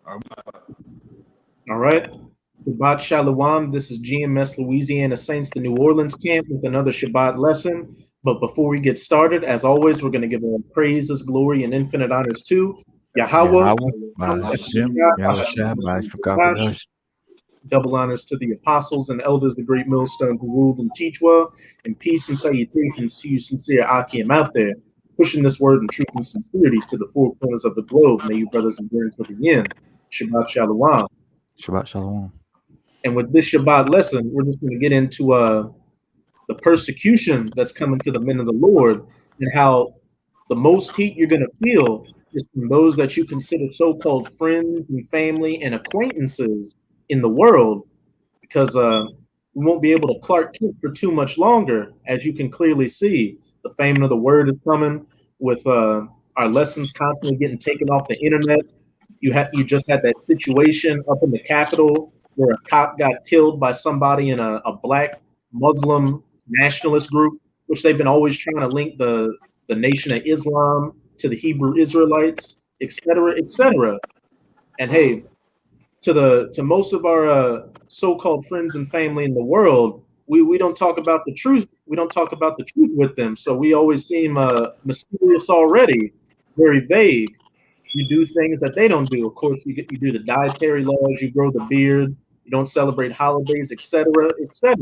Um, All right. Shabbat Shalom. This is GMS Louisiana Saints, the New Orleans camp, with another Shabbat lesson. But before we get started, as always, we're going to give all praises, glory, and infinite honors to Yahweh, Yahweh, Ba'ashem, Yahweh Shai, Ba'ashukakadosh. double honors to the apostles and elders, the great millstone who ruled and teach well, and peace and salutations to you, sincere Akim out there, pushing this word in truth and sincerity to the four corners of the globe. May you brothers endure until the end. Shabbat Shalom. Shabbat Shalom. And with this Shabbat lesson, we're just going to get into the persecution that's coming to the men of the Lord, and how the most heat you're going to feel is from those that you consider so-called friends and family and acquaintances in the world, because we won't be able to Clark Kent for too much longer. As you can clearly see, the famine of the word is coming with our lessons constantly getting taken off the internet. You just had that situation up in the Capitol where a cop got killed by somebody in a black Muslim nationalist group, which they've been always trying to link the Nation of Islam to the Hebrew Israelites, et cetera, et cetera. And hey, to most of our so-called friends and family in the world, we don't talk about the truth. We don't talk about the truth with them. So we always seem mysterious already, very vague. You do things that they don't do. Of course, you do the dietary laws, you grow the beard, you don't celebrate holidays, etc., etc.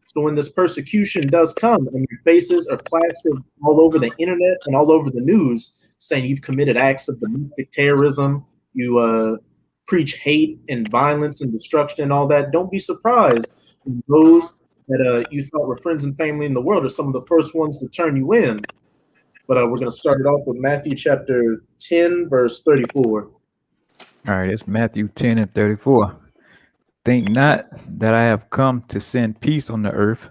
So when this persecution does come and your faces are plastered all over the internet and all over the news saying you've committed acts of domestic terrorism, you preach hate and violence and destruction and all that, don't be surprised when those that you thought were friends and family in the world are some of the first ones to turn you in. But we're going to start it off with Matthew chapter 10, verse 34. All right, it's Matthew 10 and 34. Think not that I have come to send peace on the earth.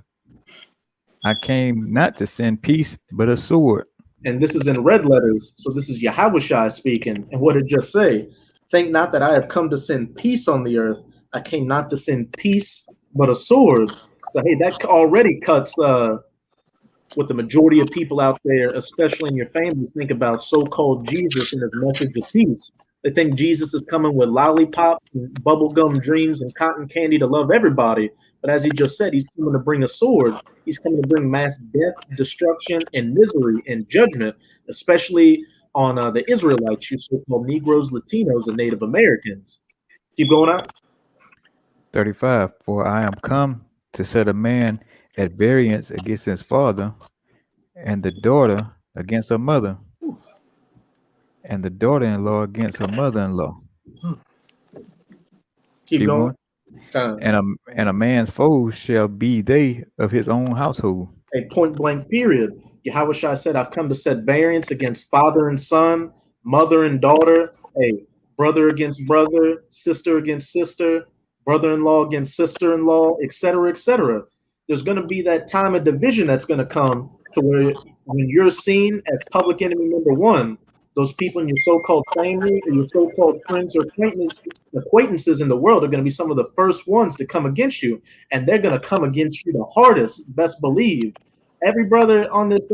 I came not to send peace, but a sword. And this is in red letters. So this is Yahushua speaking. And what did it just say? Think not that I have come to send peace on the earth. I came not to send peace, but a sword. So, hey, that already cuts what the majority of people out there, especially in your families, think about so-called Jesus and his message of peace. They think Jesus is coming with lollipops and bubblegum dreams and cotton candy to love everybody. But as he just said, he's coming to bring a sword. He's coming to bring mass death, destruction, and misery and judgment, especially on the Israelites, you so-called Negroes, Latinos, and Native Americans. Keep going on. 35. For I am come to set a man at variance against his father, and the daughter against her mother, and the daughter-in-law against her mother-in-law. Keep going. And a man's foes shall be they of his own household. A point blank period. Yahushua said, I've come to set variance against father and son, mother and daughter, a brother against brother, sister against sister, brother-in-law against sister-in-law, etc., etc. There's going to be that time of division that's going to come to where when you're seen as public enemy number one, those people in your so-called family or your so-called friends or acquaintances in the world are going to be some of the first ones to come against you, and they're going to come against you the hardest, best believe. Every brother on this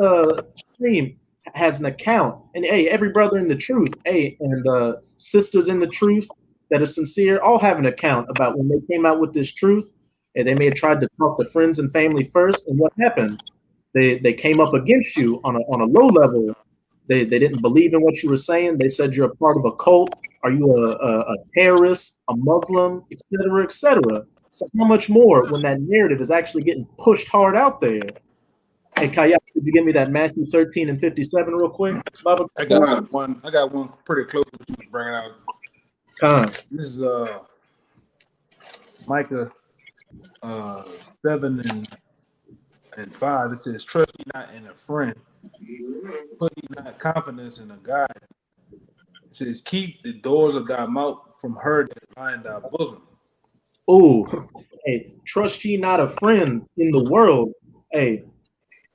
stream has an account, and hey, every brother in the truth, hey, and sisters in the truth that are sincere all have an account about when they came out with this truth, and they may have tried to talk to friends and family first, and what happened? They came up against you on a low level. They didn't believe in what you were saying. They said you're a part of a cult. Are you a terrorist, a Muslim, et cetera, et cetera? So how much more when that narrative is actually getting pushed hard out there? Hey, Kaya, could you give me that Matthew 13 and 57 real quick? Baba? I got one pretty close to what you was bringing out. This is Micah 7 and 5. It says, trust ye not in a friend, put ye not confidence in a guide. It says, keep the doors of thy mouth from her that lie in thy bosom. Oh, hey, trust ye not a friend in the world. Hey,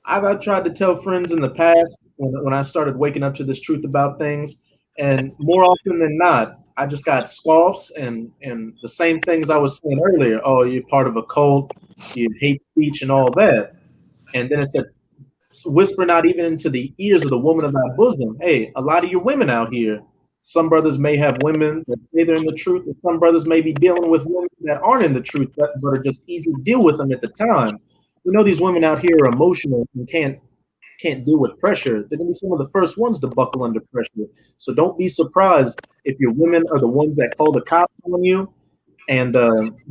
I've tried to tell friends in the past when I started waking up to this truth about things, and more often than not, I just got scoffs and the same things I was saying earlier. Oh, you're part of a cult, you hate speech and all that. And then it said, whisper not even into the ears of the woman of thy bosom. Hey, a lot of your women out here, Some brothers may have women that say they're in the truth, and some brothers may be dealing with women that aren't in the truth, but are just easy to deal with them at the time. We know these women out here are emotional and can't deal with pressure. They're gonna be some of the first ones to buckle under pressure. So don't be surprised if your women are the ones that call the cops on you and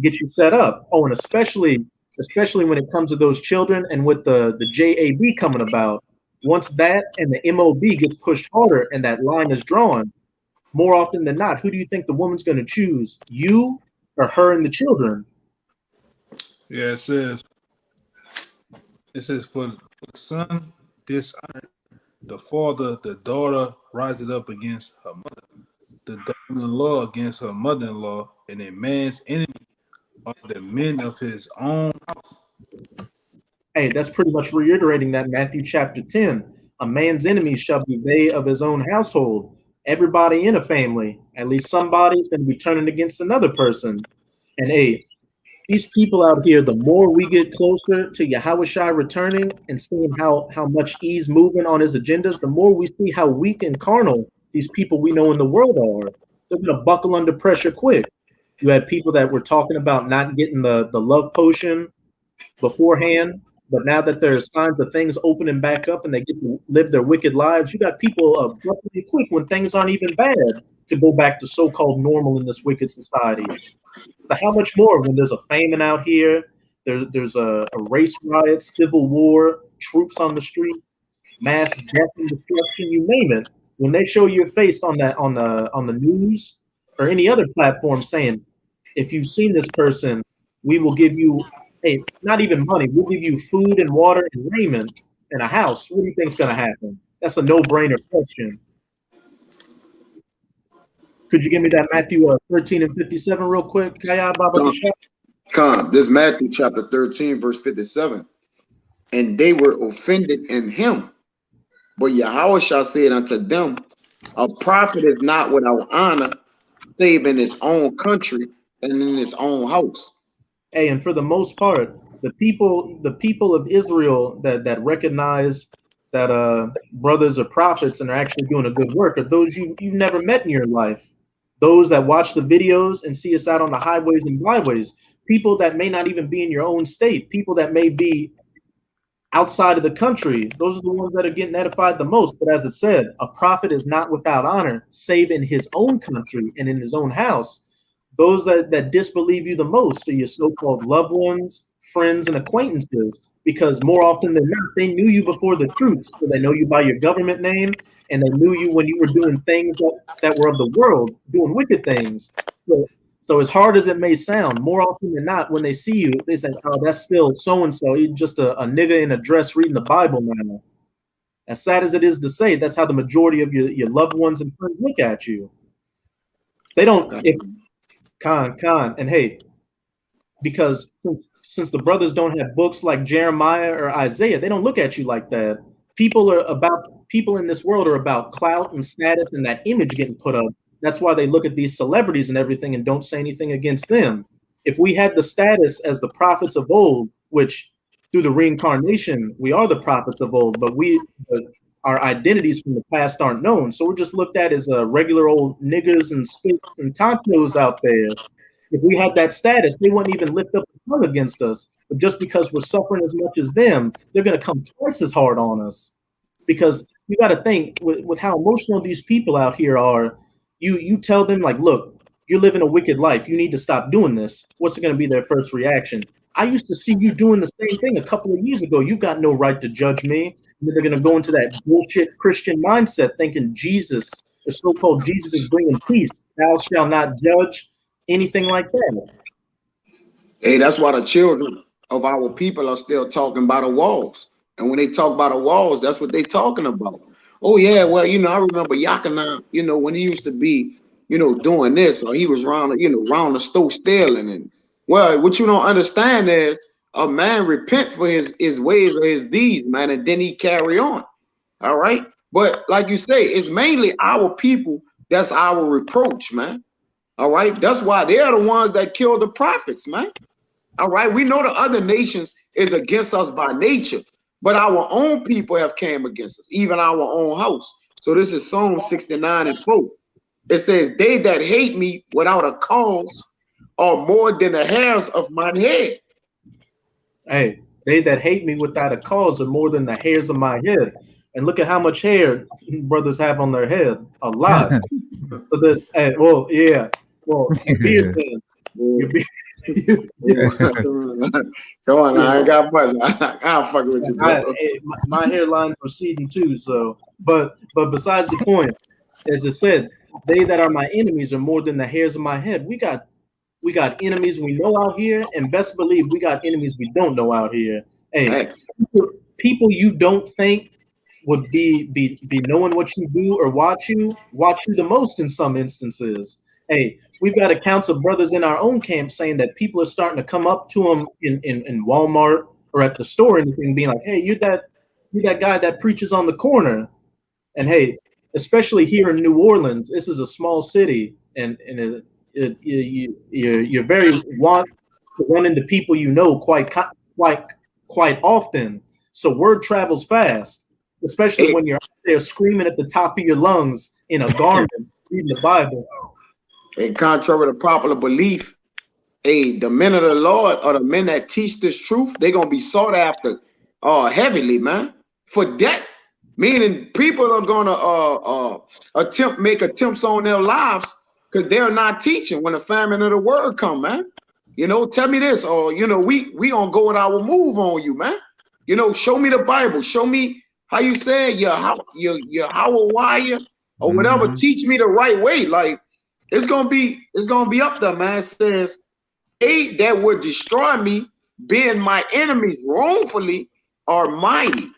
get you set up. Oh, and especially when it comes to those children and with the JAB coming about. Once that and the MOB gets pushed harder and that line is drawn, more often than not, who do you think the woman's going to choose? You or her and the children? Yeah, it says for the son dishonor the father, the daughter rises up against her mother, the daughter-in-law against her mother-in-law, and a man's enemy are the men of his own house. Hey, that's pretty much reiterating that Matthew chapter 10. A man's enemies shall be they of his own household. Everybody in a family, at least somebody is going to be turning against another person. And hey, these people out here, the more we get closer to Yahushua returning and seeing how much he's moving on his agendas, the more we see how weak and carnal these people we know in the world are. They're going to buckle under pressure quick. You had people that were talking about not getting the love potion beforehand, but now that there's signs of things opening back up and they get to live their wicked lives, you got people abruptly quick when things aren't even bad to go back to so-called normal in this wicked society. So how much more when there's a famine out here, there's a race riot, civil war, troops on the street, mass death and destruction, you name it. When they show your face on the news or any other platform saying, if you've seen this person, we will give you, hey, not even money, we'll give you food and water and raiment and a house. What do you think's gonna happen? That's a no-brainer question. Could you give me that Matthew 13 and 57 real quick? This Matthew chapter 13, verse 57. And they were offended in him. But Yahushua said unto them, a prophet is not without honor, save in his own country and in his own house. Hey, and for the most part, the people of Israel that recognize that brothers are prophets and are actually doing a good work are those you've never met in your life. Those that watch the videos and see us out on the highways and byways, people that may not even be in your own state, people that may be outside of the country, those are the ones that are getting edified the most. But as it said, a prophet is not without honor, save in his own country and in his own house. Those that disbelieve you the most are your so-called loved ones, friends, and acquaintances, because more often than not, they knew you before the truth. So they know you by your government name, and they knew you when you were doing things that were of the world, doing wicked things. So as hard as it may sound, more often than not, when they see you, they say, oh, that's still so-and-so. He's just a nigga in a dress reading the Bible now. As sad as it is to say, that's how the majority of your loved ones and friends look at you. They don't, if Khan, and hey, because since the brothers don't have books like Jeremiah or Isaiah, they don't look at you like that. People in this world are about clout and status and that image getting put up. That's why they look at these celebrities and everything and don't say anything against them. If we had the status as the prophets of old, which through the reincarnation, we are the prophets of old, but our identities from the past aren't known. So we're just looked at as regular old niggers and spits and tontos out there. If we had that status, they wouldn't even lift up a tongue against us. But just because we're suffering as much as them, they're going to come twice as hard on us. Because you got to think with how emotional these people out here are. You tell them, like, look, you're living a wicked life. You need to stop doing this. What's going to be their first reaction? I used to see you doing the same thing a couple of years ago. You've got no right to judge me. And then they're going to go into that bullshit Christian mindset thinking Jesus, the so-called Jesus, is bringing peace. Thou shalt not judge, anything like that. Hey, that's why the children of our people are still talking about the walls. And when they talk about the walls, that's what they're talking about. Oh, yeah, well, I remember Yakana, when he used to be, doing this, or he was around the stove stealing. And, well, what you don't understand is a man repent for his ways or his deeds, man, and then he carry on. All right? But like you say, it's mainly our people that's our reproach, man. All right? That's why they're the ones that kill the prophets, man. All right? We know the other nations is against us by nature. But our own people have came against us, even our own house. So this is Psalm 69 and 4. It says, they that hate me without a cause are more than the hairs of my head. Hey, they that hate me without a cause are more than the hairs of my head. And look at how much hair brothers have on their head. A lot. So that, hey, well, yeah. Well, your beard then. Your beard. Come on, I ain't got much. I'll fuck with you, bro. My hairline's receding too. So, but besides the point, as it said, they that are my enemies are more than the hairs of my head. We got enemies we know out here, and best believe we got enemies we don't know out here. Hey, people you don't think would be knowing what you do or watch you the most in some instances. Hey, we've got accounts of brothers in our own camp saying that people are starting to come up to them in Walmart or at the store and anything, being like, "Hey, you're that guy that preaches on the corner." And hey, especially here in New Orleans, this is a small city, and you're very want to run into people you know quite often. So word travels fast, especially when you're out there screaming at the top of your lungs in a garment reading the Bible. And contrary to popular belief, the men of the Lord or the men that teach this truth, they're gonna be sought after heavily, man. For that, meaning people are gonna make attempts on their lives because they're not teaching when the famine of the word come, man. You know, tell me this, or you know, we gonna go with our move on you, man. You know, show me the Bible, show me how you say your Hawaii or whatever. Teach me the right way. Like it's gonna be up there, man. It says, they that would destroy me, being my enemies wrongfully, are mighty.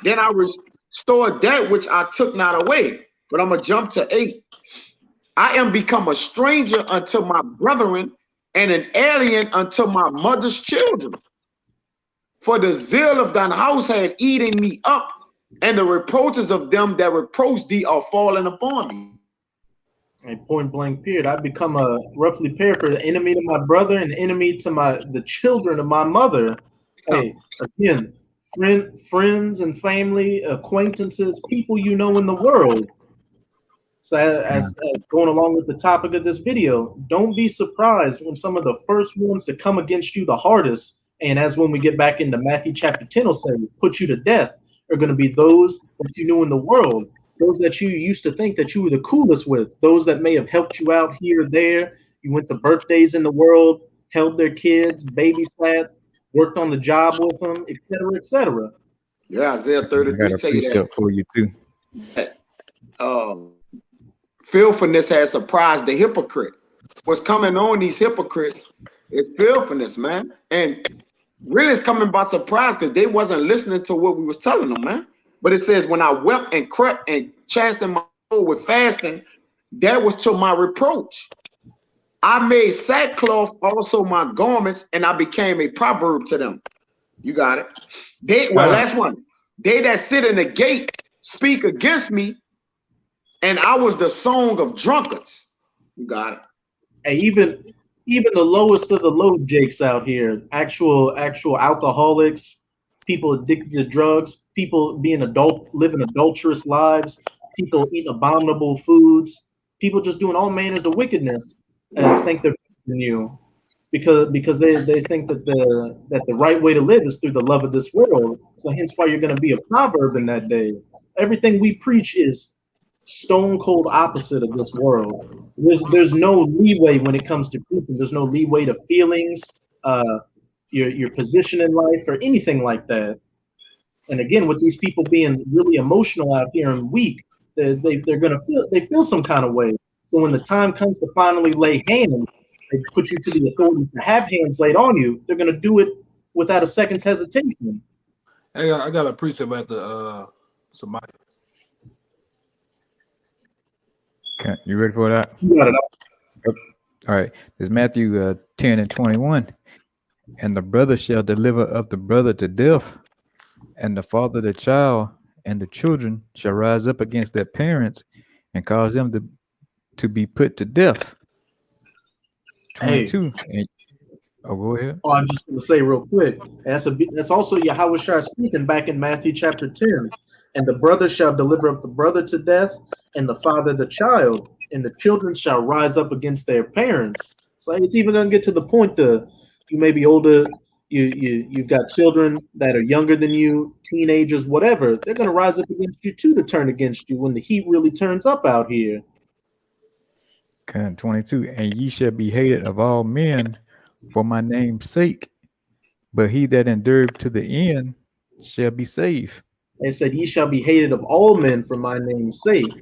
Then I restored that which I took not away. But I'm gonna jump to 8. I am become a stranger unto my brethren and an alien unto my mother's children. For the zeal of thine house had eaten me up, and the reproaches of them that reproach thee are fallen upon me. And point blank period, I become a roughly paraphrase, enemy to my brother and enemy to the children of my mother. Hey, again, friends and family, acquaintances, people you know in the world. So as going along with the topic of this video, don't be surprised when some of the first ones to come against you the hardest, and as when we get back into Matthew chapter 10 will say, put you to death, are going to be those that you knew in the world. Those that you used to think that you were the coolest with, those that may have helped you out here or there. You went to birthdays in the world, held their kids, babysat, worked on the job with them, etc., etc. Yeah, Isaiah 33 tell you that. For you too. Filthiness has surprised the hypocrite. What's coming on these hypocrites is filthiness, man. And really it's coming by surprise because they wasn't listening to what we was telling them, man. But it says, when I wept and crept and chastened my soul with fasting, that was to my reproach. I made sackcloth also my garments, and I became a proverb to them. You got it. Last one. They that sit in the gate speak against me, and I was the song of drunkards. You got it. Hey, even the lowest of the low jakes out here, actual alcoholics, people addicted to drugs, people living adulterous lives, people eating abominable foods, people just doing all manners of wickedness and think they're better than you because they think that the right way to live is through the love of this world. So hence why you're going to be a proverb in that day. Everything we preach is stone cold opposite of this world. There's no leeway when it comes to preaching. There's no leeway to feelings, your position in life, or anything like that. And again, with these people being really emotional out here and weak, they're gonna feel some kind of way. So when the time comes to finally lay hands, they put you to the authorities to have hands laid on you. They're gonna do it without a second's hesitation. Hey, I got a precept about the Somalia. Okay, you ready for that? You got it. All right. There's Matthew 10 and 21. And the brother shall deliver up the brother to death, and the father the child, and the children shall rise up against their parents and cause them to be put to death. 22. Hey. Go ahead. Oh, I'm just going to say real quick. That's also Yahushua speaking back in Matthew chapter 10. And the brother shall deliver up the brother to death, and the father the child, and the children shall rise up against their parents. So it's even gonna get to the point that you may be older, you've got children that are younger than you, teenagers, whatever. They're gonna rise up against you too to turn against you when the heat really turns up out here. 22. And ye shall be hated of all men for my name's sake, but he that endured to the end shall be saved. They said, "Ye shall be hated of all men for my name's sake."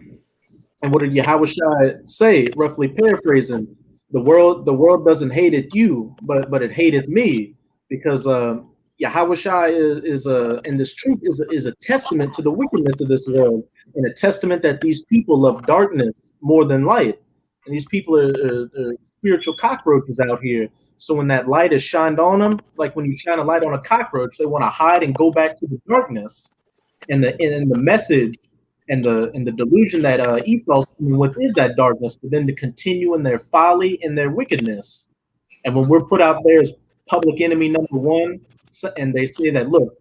And what did Yahushua say? Roughly paraphrasing, the world doesn't hateth you, but it hateth me, because Yahushua is and this truth is a testament to the wickedness of this world, and a testament that these people love darkness more than light, and these people are spiritual cockroaches out here. So when that light is shined on them, like when you shine a light on a cockroach, they want to hide and go back to the darkness. And the message and the delusion that Esau's coming with is that darkness, for them to continue in their folly and their wickedness. And when we're put out there as public enemy number one, and they say that, look,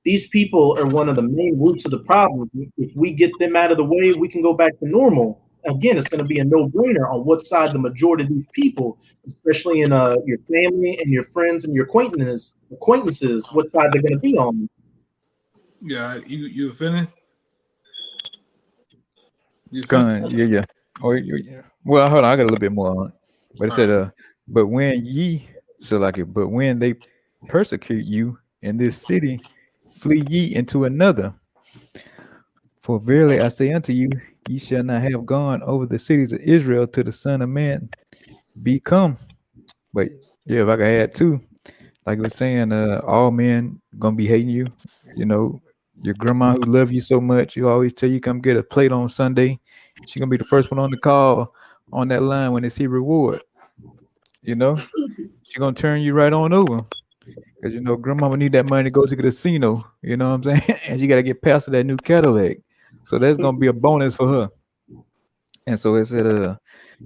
these people are one of the main roots of the problem. If we get them out of the way, we can go back to normal. Again, it's going to be a no-brainer on what side the majority of these people, especially in your family and your friends and your acquaintances, what side they're going to be on. Yeah, you finished? Yeah. Well, hold on, I got a little bit more on it. But it said, but when ye, so like it, but when they persecute you in this city, flee ye into another. For verily I say unto you, ye shall not have gone over the cities of Israel till the Son of Man be come. But yeah, if I could add too, like I was saying, all men gonna be hating you. You know, your grandma who love you so much, you always tell you come get a plate on Sunday. She gonna be the first one on the call on that line when they see reward. You know, she gonna turn you right on over. Cause you know, grandma need that money to go to the casino. You know what I'm saying? And she gotta get past that new Cadillac. So that's gonna be a bonus for her. And so it said,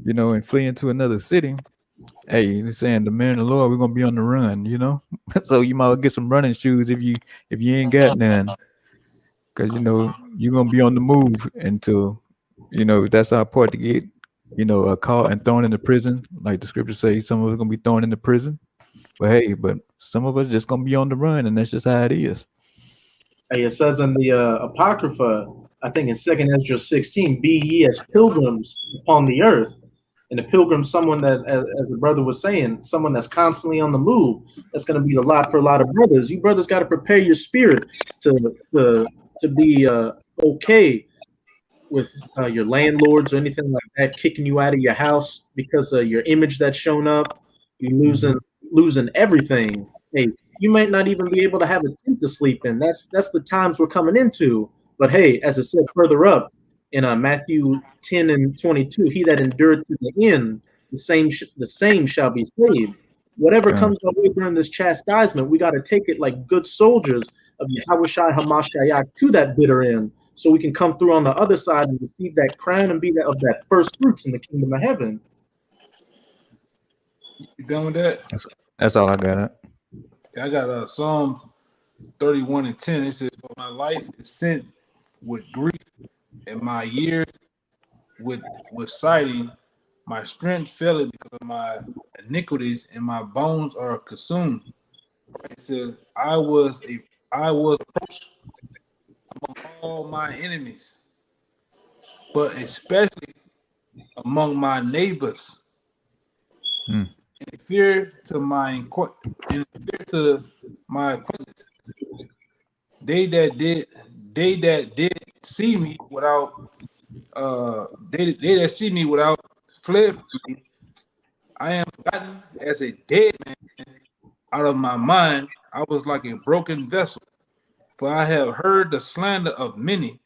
you know, and flee into another city. Hey, they're saying the man of the Lord, we're gonna be on the run, you know. So you might well get some running shoes if you ain't got none, because you know you're gonna be on the move until you know that's our part to get, you know, caught and thrown into prison, like the scriptures say. Some of us gonna be thrown into prison, but some of us just gonna be on the run, and that's just how it is. Hey, it says in the Apocrypha, I think in 2nd Ezra 16, be ye as pilgrims upon the earth. And a pilgrim, someone that, as the brother was saying, someone that's constantly on the move. That's going to be a lot for a lot of brothers. You brothers got to prepare your spirit to be okay with your landlords or anything like that kicking you out of your house because of your image that's shown up. You losing everything. Hey, you might not even be able to have a tent to sleep in. That's the times we're coming into. But hey, as it said further up in Matthew 10 and 22, he that endured to the end, the same shall be saved. Whatever comes our way during this chastisement, we got to take it like good soldiers of Yahushua Hamashiach to that bitter end, so we can come through on the other side and receive that crown and be of that first fruits in the kingdom of heaven. You done with that? That's all I got. I got Psalms 31 and 10. It says, "For my life is sent with grief, and my years with sighing. My strength faileth because of my iniquities, and my bones are consumed." It says, I was approached among all my enemies, but especially among my neighbors. In fear to my acquaintance, they that did see me without they that see me without fled from me. I am forgotten as a dead man out of my mind. I was like a broken vessel, for I have heard the slander of many.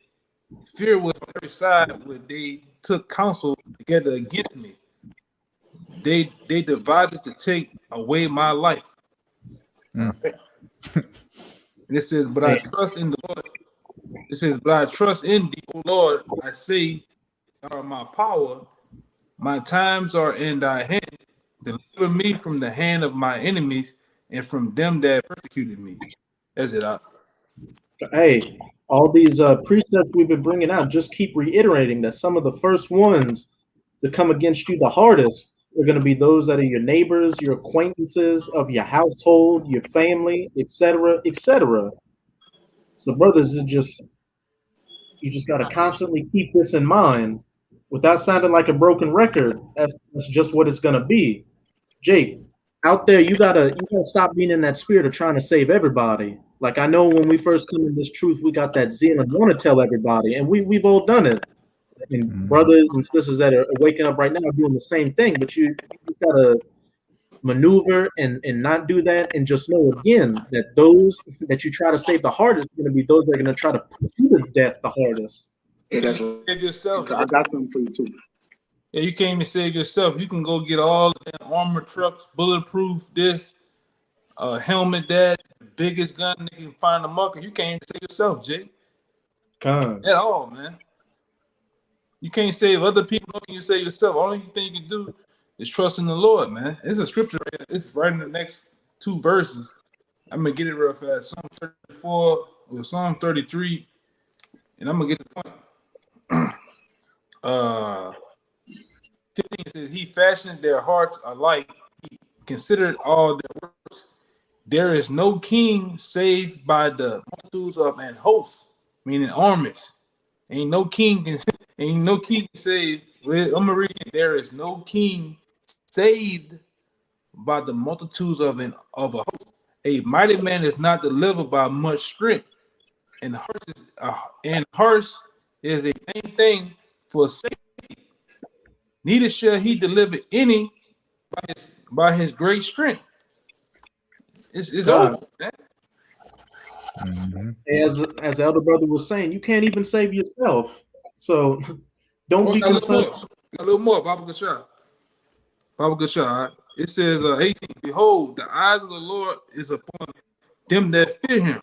Fear was on every side when they took counsel together against me. They devised to take away my life. Right? And it says, but I trust in the Lord. It says, but I trust in thee, O Lord. I say, are my power. My times are in thy hand. Deliver me from the hand of my enemies and from them that persecuted me. That's it. Hey, all these precepts we've been bringing out just keep reiterating that some of the first ones to come against you the hardest are going to be those that are your neighbors, your acquaintances, of your household, your family, etc., etc. So, brothers, you just got to constantly keep this in mind without sounding like a broken record. That's just what it's going to be. Jake, out there, you gotta stop being in that spirit of trying to save everybody. Like, I know when we first come in this truth, we got that zeal and want to tell everybody, and we've all done it. And brothers and sisters that are waking up right now are doing the same thing, but you gotta maneuver and not do that, and just know again that those that you try to save the hardest are going to be those that are going to try to put you to death the hardest. Hey, that's Save yourself. I got something for you too. Yeah, you can't even save yourself. You can go get all the armored trucks, bulletproof this, helmet that, biggest gun they can find in the market. You can't even save yourself, Jake. Come. At all, man. You can't save other people. How can you save yourself? Only thing you can do is trust in the Lord, man. It's a scripture right here. It's right in the next two verses. I'm going to get it real fast. Psalm 34 or Psalm 33. And I'm going to get the point. 15 says, he fashioned their hearts alike. He considered all their works. There is no king saved by the multitudes of an host, meaning armies. Ain't no king saved. I'm gonna read it. There is no king saved by the multitudes of a host. A mighty man is not delivered by much strength, and horse is a vain thing for safety. Neither shall he deliver any by his great strength. It's over, man. As the elder brother was saying, you can't even save yourself. So don't be concerned. A little more, Baba Gashar. Baba Gashar. Right? It says 18, behold, the eyes of the Lord is upon them that fear him,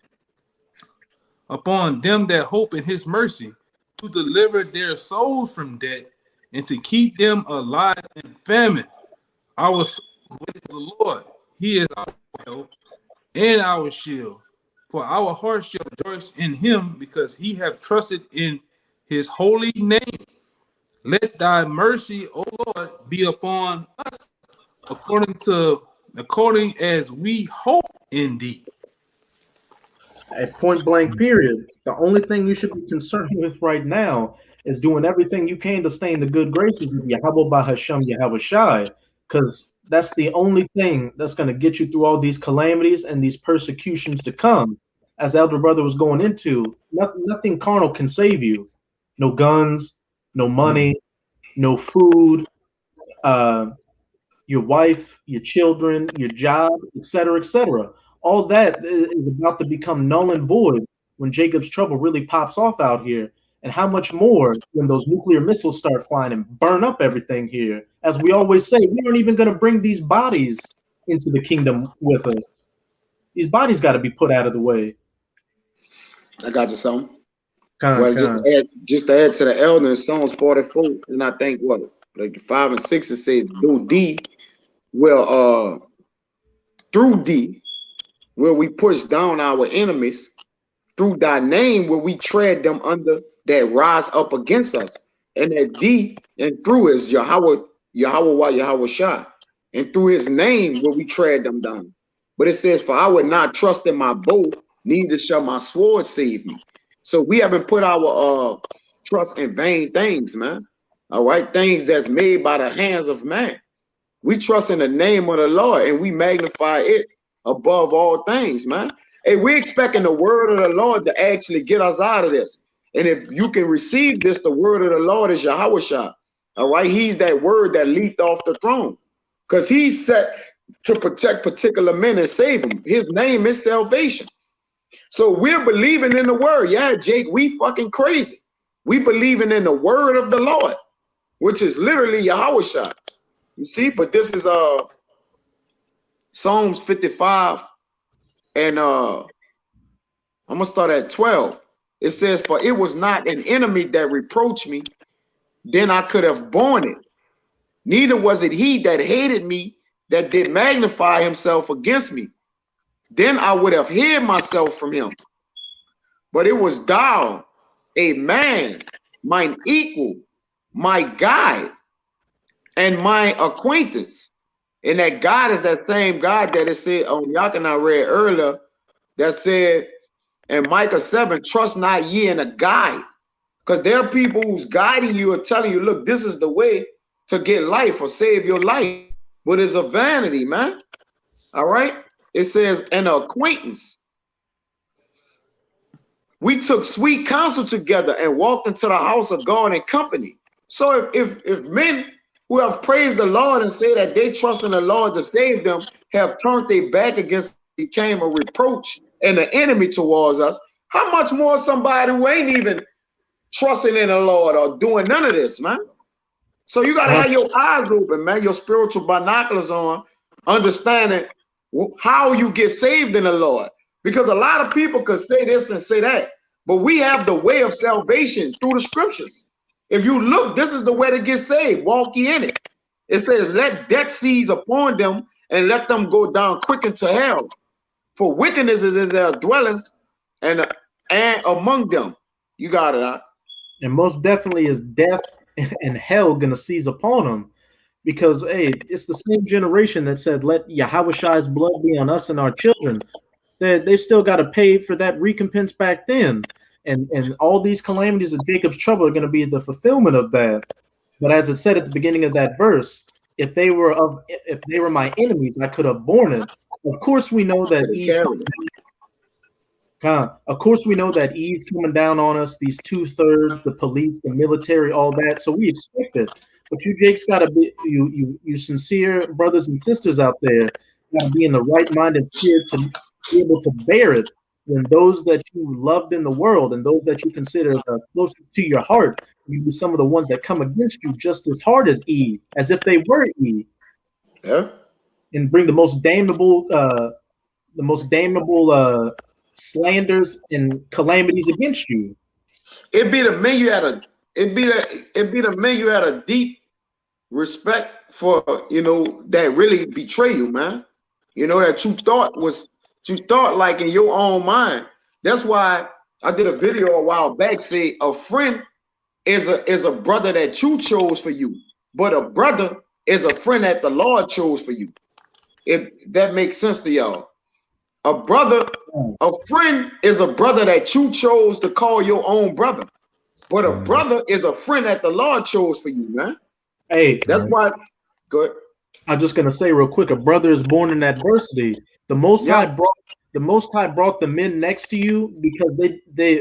upon them that hope in his mercy, to deliver their souls from death and to keep them alive in famine. Our souls wait for the Lord. He is our help and our shield. For our heart shall rejoice in him, because he hath trusted in his holy name. Let thy mercy, O Lord, be upon us, according as we hope in thee. At point blank period. The only thing you should be concerned with right now is doing everything you can to stay in the good graces of Yahweh Bahasham Yahweh Shai, because that's the only thing that's going to get you through all these calamities and these persecutions to come. As the elder brother was going into, nothing carnal can save you. No guns, no money, no food, your wife, your children, your job, etc., etc. All that is about to become null and void when Jacob's trouble really pops off out here. And how much more when those nuclear missiles start flying and burn up everything here? As we always say, we aren't even going to bring these bodies into the kingdom with us. These bodies got to be put out of the way. I got you something. Just to add to the elder in Psalms 44, and I think like 5 and 6, it says, through thee will we push down our enemies, through thy name will we tread them under that rise up against us. And that thee and through is Yahweh Shai. And through his name will we tread them down. But it says, for I would not trust in my bow, neither shall my sword save me. So we haven't put our trust in vain things, man. All right, things that's made by the hands of man. We trust in the name of the Lord, and we magnify it above all things, man. Hey, we're expecting the word of the Lord to actually get us out of this. And if you can receive this, the word of the Lord is Yahweh Shai. All right, he's that word that leaped off the throne, because he's set to protect particular men and save them. His name is salvation. So we're believing in the word. Yeah, Jake, we fucking crazy. We believing in the word of the Lord, which is literally Yahweh Shai. You see, but this is Psalms 55, and I'm gonna start at 12. It says, for it was not an enemy that reproached me, then I could have borne it. Neither was it he that hated me, that did magnify himself against me. Then I would have hid myself from him. but it was thou, a man, mine equal, my guide, and my acquaintance. And that God is that same God that it said on Yakin I read earlier, that said in Micah 7, trust not ye in a guide. Because there are people who's guiding you or telling you, look, this is the way to get life or save your life. But it's a vanity, man. All right. It says an acquaintance. We took sweet counsel together and walked into the house of God in company. So if men who have praised the Lord and say that they trust in the Lord to save them have turned their back against, became a reproach and an enemy towards us, how much more somebody who ain't even trusting in the Lord or doing none of this, man? So you got to have your eyes open, man, your spiritual binoculars on, understanding how you get saved in the Lord. Because a lot of people could say this and say that, but we have the way of salvation through the scriptures. If you look, this is the way to get saved. Walk ye in it. It says, let death seize upon them and let them go down quick into hell. For wickedness is in their dwellings and among them. You got it, huh? And most definitely is death and hell going to seize upon them. Because, hey, it's the same generation that said, let Yahweh's blood be on us and our children. They still got to pay for that recompense back then. And all these calamities of Jacob's trouble are going to be the fulfillment of that. But as it said at the beginning of that verse, if they were my enemies, I could have borne it. Of course, we know that Eve's coming down on us, these 2/3, the police, the military, all that. So we expect it. But you, Jake's got to be, you sincere brothers and sisters out there, got to be in the right-minded spirit to be able to bear it when those that you loved in the world and those that you consider closest to your heart, you be some of the ones that come against you just as hard as Eve, as if they were Eve. Yeah. And bring the most damnable slanders and calamities against you. It be the men you had a deep respect for, that really betray you, man. That you thought like in your own mind. That's why I did a video a while back say a friend is a brother that you chose for you, but a brother is a friend that the Lord chose for you. If that makes sense to y'all. A friend is a brother that you chose to call your own brother. But a brother is a friend that the Lord chose for you, man. Hey, that's why. Good. I'm just gonna say real quick: a brother is born in adversity. The Most High brought the men next to you because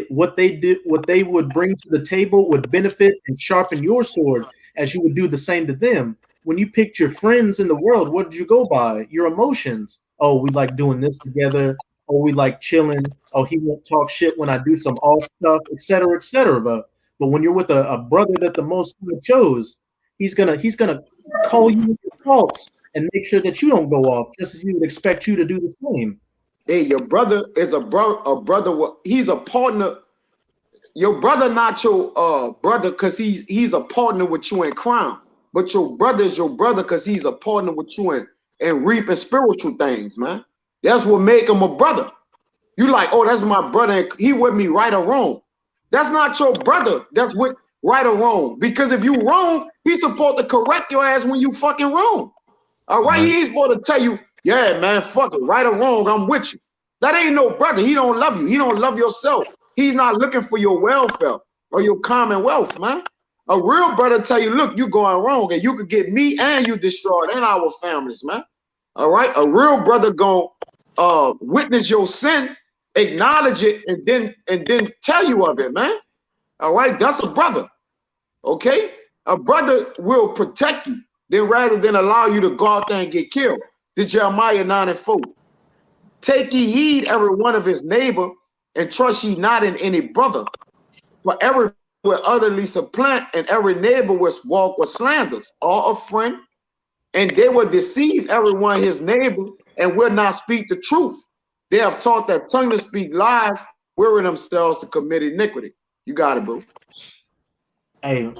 what they would bring to the table would benefit and sharpen your sword as you would do the same to them. When you picked your friends in the world, what did you go by? Your emotions. Oh, we like doing this together. Oh, we like chilling. Oh, he won't talk shit when I do some off stuff, etc., etc. But when you're with a brother that the Most High chose, he's gonna call you with your faults and make sure that you don't go off, just as he would expect you to do the same. Hey, your brother is a brother. He's a partner. Your brother not your brother because he's a partner with you in crime. But your brother is your brother because he's a partner with you in reaping spiritual things, man. That's what make him a brother. You like, oh, that's my brother. And he with me right or wrong. That's not your brother. That's with right or wrong. Because if you wrong, he's supposed to correct your ass when you fucking wrong. All right, he ain't supposed to tell you, yeah, man, fuck it, right or wrong, I'm with you. That ain't no brother. He don't love you. He don't love yourself. He's not looking for your welfare or your commonwealth, man. A real brother tell you, look, you going wrong, and you could get me and you destroyed and our families, man. All right, a real brother gonna witness your sin, acknowledge it, and then tell you of it, man. All right, that's a brother. Okay, a brother will protect you, then rather than allow you to go out there and get killed. This Jeremiah 9:4. Take ye heed every one of his neighbor, and trust ye not in any brother. For every will utterly supplant, and every neighbor will walk with slanders, or a friend, and they will deceive everyone his neighbor, and will not speak the truth. They have taught their tongue to speak lies, wearing themselves to commit iniquity. You got it, bro. Hey,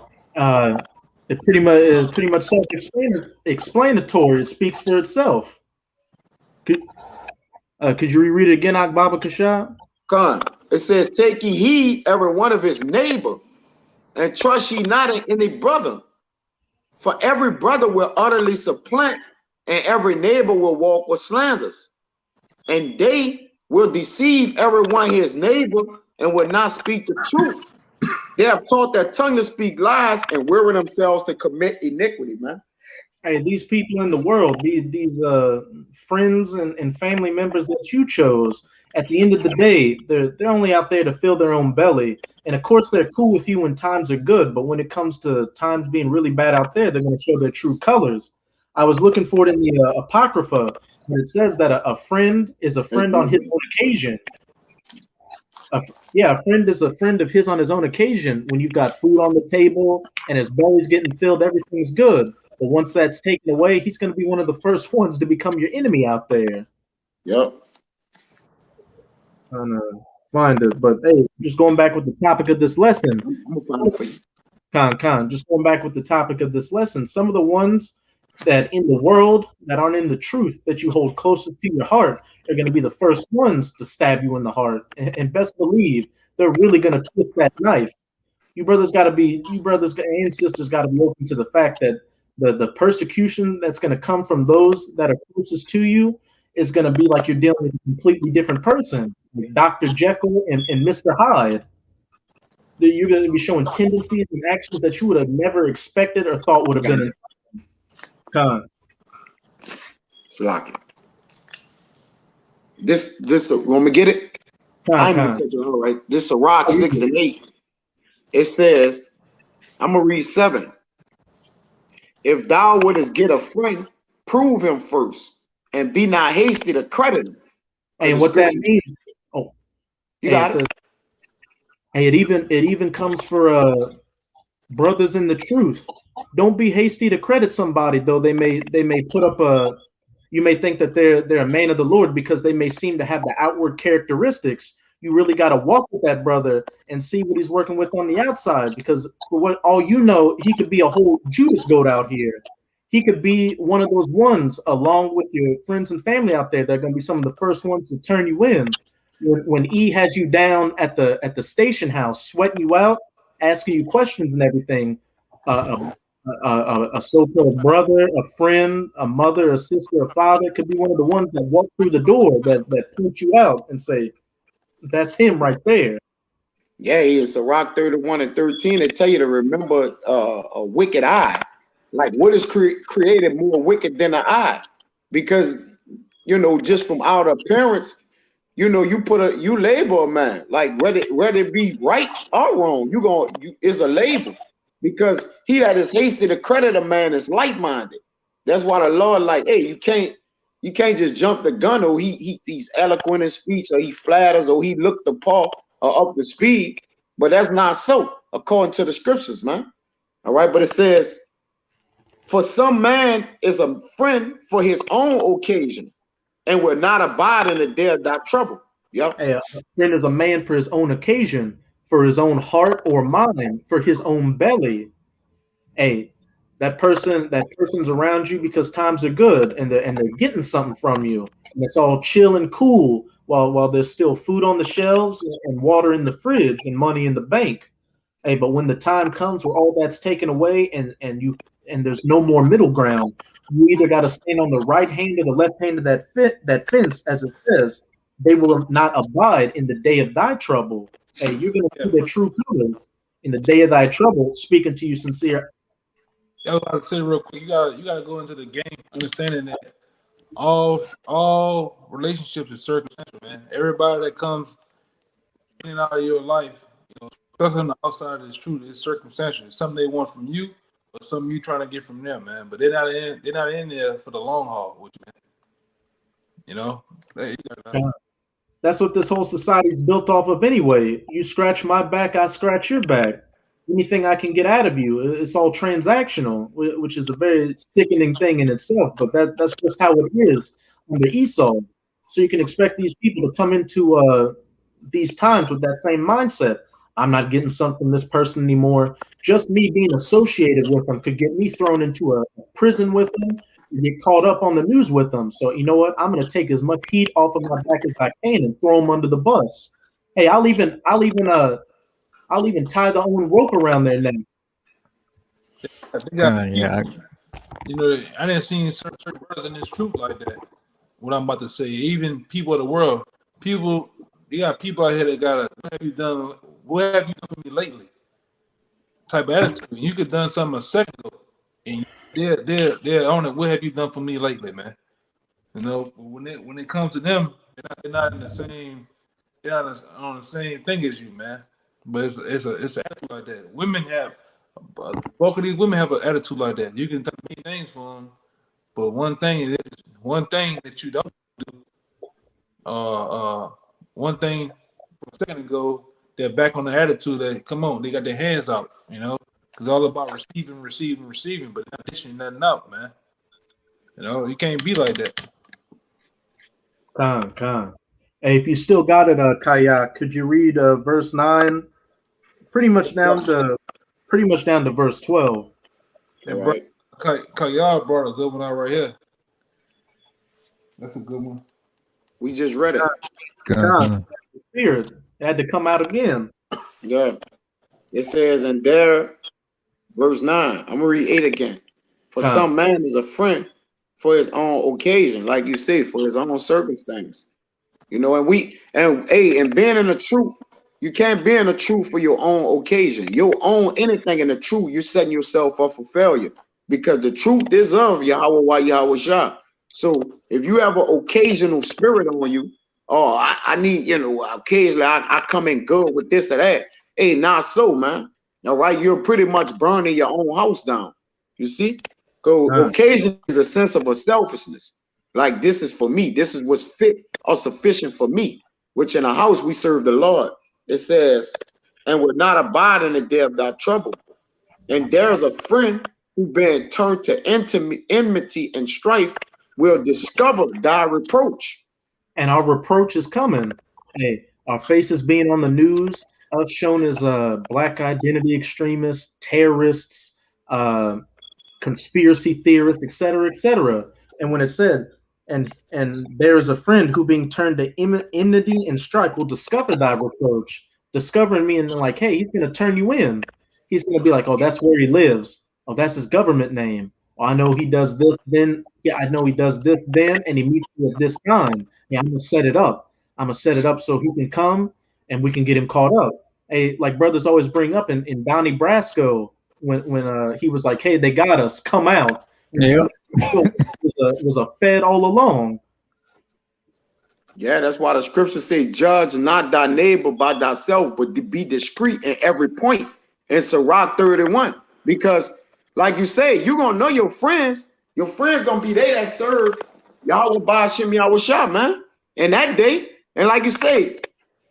it's pretty much self-explanatory. It speaks for itself. Could you reread it again, Akbaba Kashab? Khan. It says, take ye heed every one of his neighbor, and trust ye not in any brother. For every brother will utterly supplant, and every neighbor will walk with slanders. And they will deceive every one his neighbor, and will not speak the truth. They have taught their tongue to speak lies, and weary themselves to commit iniquity, man. Hey, these people in the world, these friends and family members that you chose, at the end of the day, they're only out there to fill their own belly. And of course, they're cool with you when times are good, but when it comes to times being really bad out there, they're going to show their true colors. I was looking for it in the Apocrypha, and it says that a friend is a friend on his own occasion. A friend is a friend of his on his own occasion. When you've got food on the table and his belly's getting filled, everything's good. But once that's taken away, he's going to be one of the first ones to become your enemy out there. Yep. Trying to find it, but hey, just going back with the topic of this lesson. I'm gonna find it for you. Just going back with the topic of this lesson. Some of the ones that in the world that aren't in the truth that you hold closest to your heart are going to be the first ones to stab you in the heart. And best believe they're really going to twist that knife. You brothers and sisters got to be open to the fact that the persecution that's going to come from those that are closest to you is going to be like you're dealing with a completely different person, like Dr. Jekyll and Mr. Hyde. You're going to be showing tendencies and actions that you would have never expected or thought would have been. Slocky. This want me to get it? I'm gonna catch it all right. This is Rock 6 and 8. It says, I'm gonna read 7. If thou wouldest get a friend, prove him first, and be not hasty to credit him. And what that means, you got it. Hey, it even comes for brothers in the truth. Don't be hasty to credit somebody, though they may put up you may think that they're a man of the Lord because they may seem to have the outward characteristics. You really got to walk with that brother and see what he's working with on the outside, because for what all you know, he could be a whole Judas goat out here. He could be one of those ones, along with your friends and family out there, that are going to be some of the first ones to turn you in. When E has you down at the station house, sweating you out, asking you questions and everything, a so-called brother, a friend, a mother, a sister, a father could be one of the ones that walk through the door that point you out and say, that's him right there. Yeah, it's a Rock 31 and 13. They tell you to remember a wicked eye. Like, what is created more wicked than an eye? Because, just from outer appearance, you label a man, like whether it be right or wrong, it's a label. Because he that is hasty to credit a man is light-minded. That's why the Lord, like, hey, you can't just jump the gun, or he's eloquent in speech, or he flatters, or he looked the paw or up the speed. But that's not so, according to the scriptures, man. All right, but it says, for some man is a friend for his own occasion, and will not abide in the day of thy trouble. Yep. Hey, a friend is a man for his own occasion, for his own heart or mind, for his own belly. Hey, that person's around you because times are good and they're getting something from you, and it's all chill and cool while there's still food on the shelves and water in the fridge and money in the bank. Hey, but when the time comes where all that's taken away and there's no more middle ground, you either got to stand on the right hand or the left hand of that fence, as it says. They will not abide in the day of thy trouble. Hey, you're going to see their true colors in the day of thy trouble, speaking to you sincere. I was about to say real quick, you gotta go into the game understanding that all relationships is circumstantial, man. Everybody that comes in and out of your life, especially on the outside, is true. It's circumstantial. It's something they want from you, or something you trying to get from them, man. But they're not in there for the long haul with you, man. That's what this whole society is built off of anyway. You scratch my back, I scratch your back. Anything I can get out of you, it's all transactional, which is a very sickening thing in itself. But that's just how it is under Esau. So you can expect these people to come into these times with that same mindset. I'm not getting something from this person anymore. Just me being associated with them could get me thrown into a prison with them, get caught up on the news with them. So you know what? I'm going to take as much heat off of my back as I can and throw them under the bus. Hey, I'll even tie the own rope around their neck. They got Yeah, you know, I didn't see certain brothers in this troop like that. What I'm about to say, even people of the world, people, you got people out here that got a what have you done? What have you done for me lately? Type of attitude. You could done something a second ago, and they're on it. What have you done for me lately, man? You know, when it comes to them, they're not in the same. They're not on the same thing as you, man. But it's an attitude like that. Women have bulk of these women have an attitude like that. You can tell me things for them, but one thing that you don't do, one thing from a second ago, they're back on the attitude that come on, they got their hands out, you know, because all about receiving, but not dishing nothing out, man. You know, you can't be like that. Con. Hey, if you still got it, Kaya, could you read verse 9, pretty much down to verse 12? And bro, Right. Kayar brought a good one out right here. That's a good one. We just read it. Con, Spirit it had to come out again. Yeah. It says, and there, verse 9. I'm gonna read 8 again. For Con. some man is a friend for his own occasion, like you say, for his own circumstance. You know, and being in the truth, you can't be in the truth for your own occasion. You'll own anything in the truth, you're setting yourself up for failure. Because the truth is of Yahweh while Yahweh Shah. So if you have an occasional spirit on you, oh, I need, you know, occasionally I come in good with this or that. Hey, not so, man. All right, you're pretty much burning your own house down. You see? So occasion is a sense of a selfishness. Like this is for me. This is what's fit or sufficient for me. Which in a house we serve the Lord. It says, and will not abide in the day of thy trouble. And there's a friend who been turned to enmity and strife will discover thy reproach. And our reproach is coming. Hey, our faces being on the news, us shown as black identity extremists, terrorists, conspiracy theorists, etc., etc. And when it said, and there is a friend who being turned to enmity and strife will discover thy reproach, discovering me and like, hey, he's gonna turn you in. He's gonna be like, oh, that's where he lives. Oh, that's his government name. Oh, I know he does this then. Yeah, I know he does this then, and he meets you at this time. Yeah, I'm gonna set it up. I'm gonna set it up so he can come and we can get him caught up. Hey, like brothers always bring up in Donnie Brasco, when he was like, hey, they got us, come out. Yeah. was a fed all along. Yeah, that's why the scriptures say, judge not thy neighbor by thyself, but to be discreet in every point. In Sirach 31. Because like you say, you're gonna know your friends. Your friends gonna be they that serve Yahweh Ba'ashem Yahweh Shah, man. In that day. And like you say,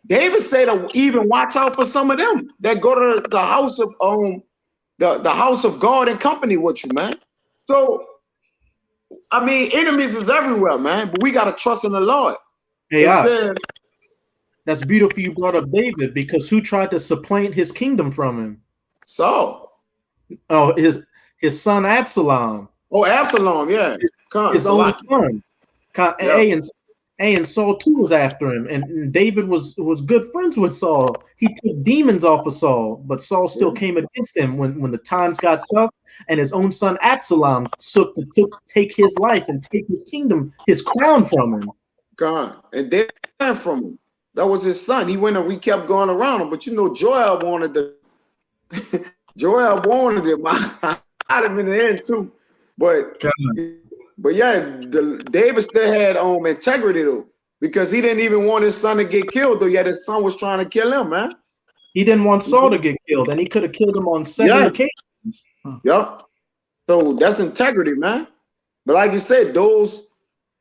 David said to even watch out for some of them that go to the house of the house of God and company with you, man. So I mean, enemies is everywhere, man. But we gotta trust in the Lord. Hey, it says, that's beautiful you brought up David, because who tried to supplant his kingdom from him? Saul. Oh, his son Absalom. Oh, Absalom, yeah. His own son. And Saul too was after him, and David was good friends with Saul. He took demons off of Saul, but Saul still came against him when the times got tough, and his own son Absalom took to take his life and take his kingdom, his crown from him. God, and they ran from him. That was his son. He went and we kept going around him, but you know, Joel wanted the Joel wanted him. I had him in the end too, but yeah, David still had integrity though, because he didn't even want his son to get killed though. Yet his son was trying to kill him, man. He didn't want Saul to get killed, and he could have killed him on several occasions. Yep. So that's integrity, man. But like you said, those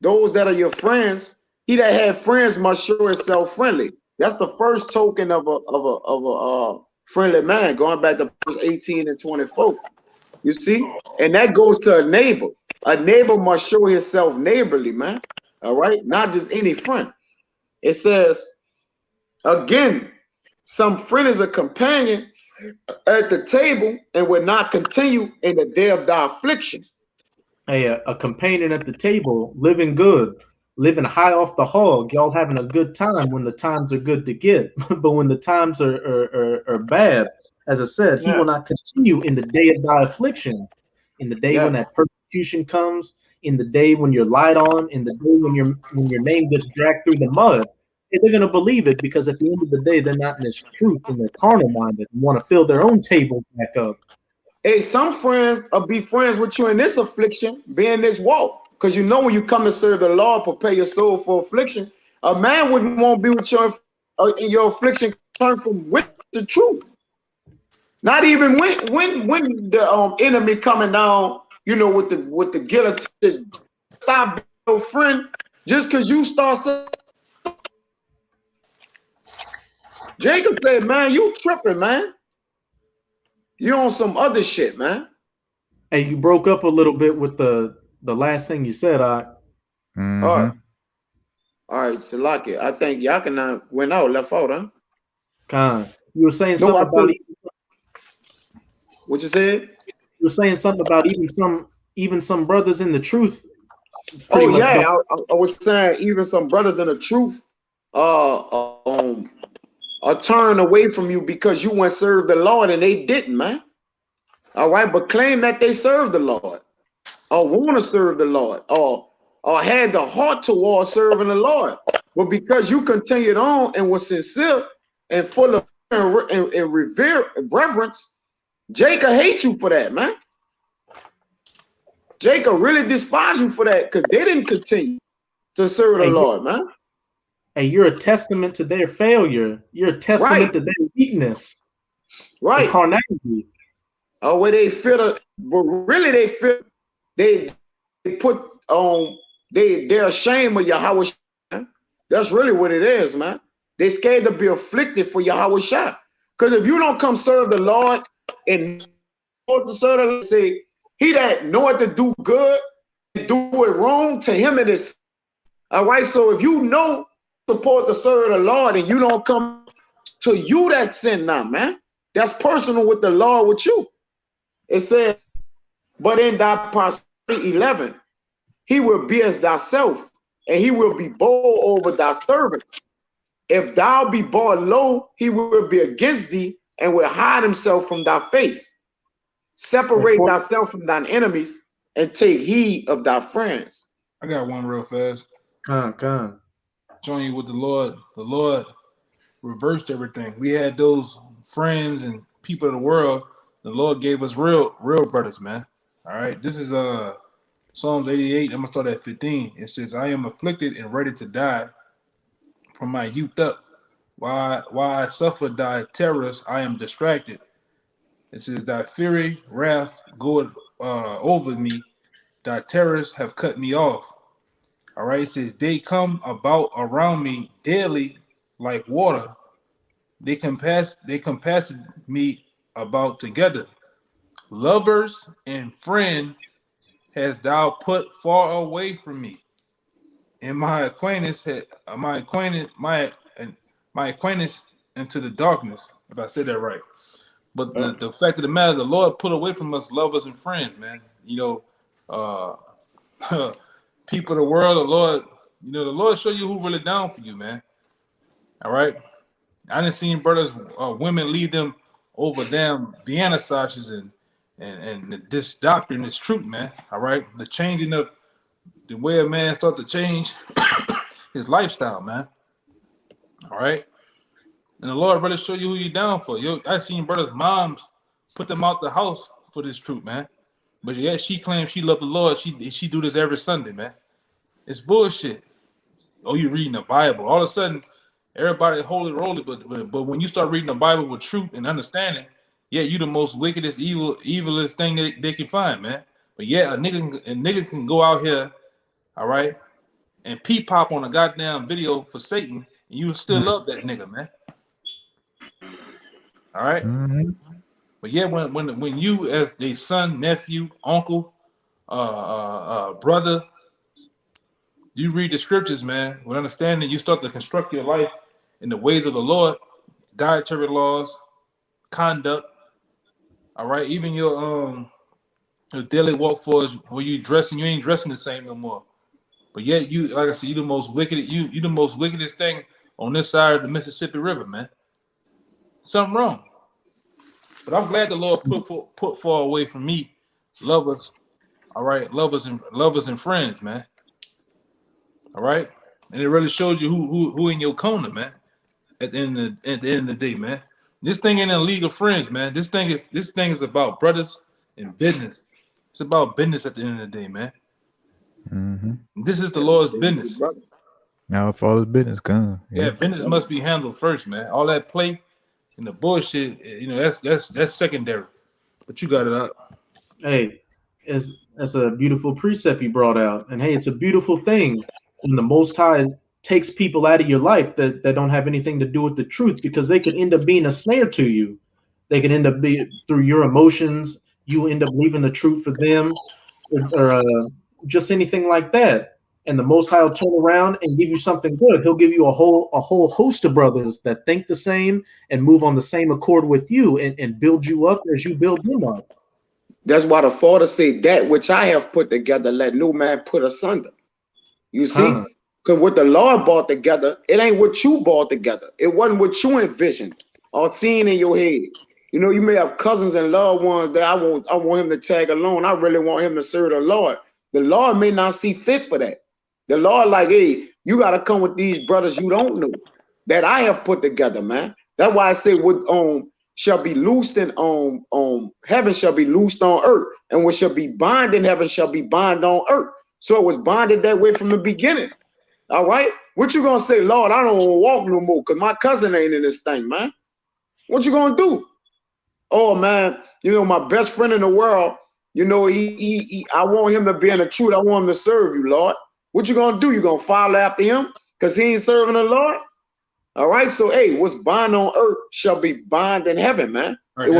that are your friends, he that had friends must show himself friendly. That's the first token of a friendly man. Going back to verse 18 and 24. You see, and that goes to a neighbor. A neighbor must show himself neighborly, man. All right, not just any friend. It says again, some friend is a companion at the table and will not continue in the day of thy affliction. Hey, a companion at the table, living good, living high off the hog, y'all having a good time when the times are good to get. But when the times are bad, as I said, he Yeah. will not continue in the day of thy affliction, in the day when Yeah. that persecution comes, in the day when you're lied on, in the day when your name gets dragged through the mud. They're going to believe it because at the end of the day, they're not in this truth and they're carnal minded and want to fill their own tables back up. Hey, some friends will be friends with you in this affliction, be in this walk. Because you know when you come to serve the Lord, prepare your soul for affliction. A man wouldn't want to be with you in your affliction, turn from witness to truth. Not even when the enemy coming down, you know, with the guillotine, stop being your friend just because you start saying. Jacob said, "Man, you tripping, man. You on some other shit, man." Hey, you broke up a little bit with the last thing you said. All right, all right, Salaki. I think Yakina went out, left out, huh? Khan, you were saying No, I something about said what you said. you were saying something about even some brothers in the truth pretty Oh much yeah, don't. I was saying even some brothers in the truth, are turned away from you because you went serve the Lord and they didn't, man. All right, but claim that they serve the Lord, or want to serve the Lord, or had the heart towards serving the Lord. But because you continued on and was sincere and full of reverence, Jacob hates you for that, man. Jacob really despised you for that because they didn't continue to serve the Hey, Lord, man. hey, you're a testament to their failure. You're a testament Right, to their weakness and right. carnality. Where they feel, but really they feel they put they're ashamed of Yahweh. That's really what it is, man. They scared to be afflicted for Yahweh Shah. Because if you don't come serve the Lord and to serve the Lord, say he that knoweth to do good and do it wrong, to him it is. All right. So if you know support to serve the Lord and you don't come to you, that sin now, man. That's personal with the Lord with you. It said, but in thy prosperity 11, he will be as thyself, and he will be bold over thy servants. If thou be brought low, he will be against thee, and will hide himself from thy face. Separate thyself from thine enemies, and take heed of thy friends. I got one real fast. Khan. Showing you what the Lord reversed everything. We had those friends and people of the world. The Lord gave us real brothers, man. All right. This is Psalms 88. I'm gonna start at 15. It says, I am afflicted and ready to die from my youth up. While I suffer thy terrors, I am distracted. It says, thy fury, wrath, goeth over me. Thy terrors have cut me off. All right. It says, they come about around me daily like water. They compass me about together. Lovers and friend hast thou put far away from me, and my acquaintance into the darkness. If I said that right. But the fact of the matter, the Lord put away from us lovers and friends, man. You know, people of the world, the Lord, the Lord show you who really down for you, man. All right. I didn't see brothers, women leave them over damn Vienna sausages and this doctrine is truth, man. All right. The changing of the way a man start to change his lifestyle, man. All right. And the Lord brother show you who you down for. I seen brothers' moms put them out the house for this truth, man. But yet she claims she loved the Lord. She do this every Sunday, man. It's bullshit. Oh, you reading the Bible. All of a sudden, everybody holy roly, but when you start reading the Bible with truth and understanding, yeah, you the most wickedest, evilest thing that they can find, man. But yeah, a nigga can go out here, all right, and pee pop on a goddamn video for Satan, and you still love that nigga, man. All right. But yeah, when you as their son, nephew, uncle, brother, you read the scriptures, man, with understanding, you start to construct your life in the ways of the Lord, dietary laws, conduct, all right, even your daily walk for us where you dressing, you ain't dressing the same no more. But yet you, like I said, you the most wicked. You the most wickedest thing on this side of the Mississippi River, man. Something wrong. But I'm glad the Lord put far away from me, lovers. All right, lovers and friends, man. All right, and it really shows you who in your corner, man. At the end of the day, man. This thing ain't a league of friends, man. This thing is about brothers and business. It's about business at the end of the day, man. Mm-hmm. This is the Lord's business. Now, Father's business, come. Yeah, business must be handled first, man. All that play and the bullshit, you know, that's secondary. But you got it up. Hey, that's a beautiful precept you brought out. And hey, it's a beautiful thing when the Most High takes people out of your life that don't have anything to do with the truth, because they could end up being a snare to you. They can end up being through your emotions. You end up leaving the truth for them, or just anything like that. And the Most High will turn around and give you something good. He'll give you a whole host of brothers that think the same and move on the same accord with you, and build you up as you build them up. That's why the Father said, that which I have put together, let no man put asunder. You see? Because what the Lord brought together, it ain't what you brought together. It wasn't what you envisioned or seen in your head. You know, you may have cousins and loved ones that I want him to tag along. I really want him to serve the Lord. The Lord may not see fit for that. The Lord like, hey, you got to come with these brothers you don't know that I have put together, man. That's why I say what shall be loosed in heaven shall be loosed on earth, and what shall be bound in heaven shall be bound on earth. So it was bonded that way from the beginning. All right, what you gonna say, Lord? I don't want to walk no more because my cousin ain't in this thing, man. What you gonna do? Oh man, you know, my best friend in the world. You know, I want him to be in the truth. I want him to serve you, Lord. What you gonna do? You gonna follow after him because he ain't serving the Lord? All right, so hey, what's bound on earth shall be bound in heaven, man. Right, it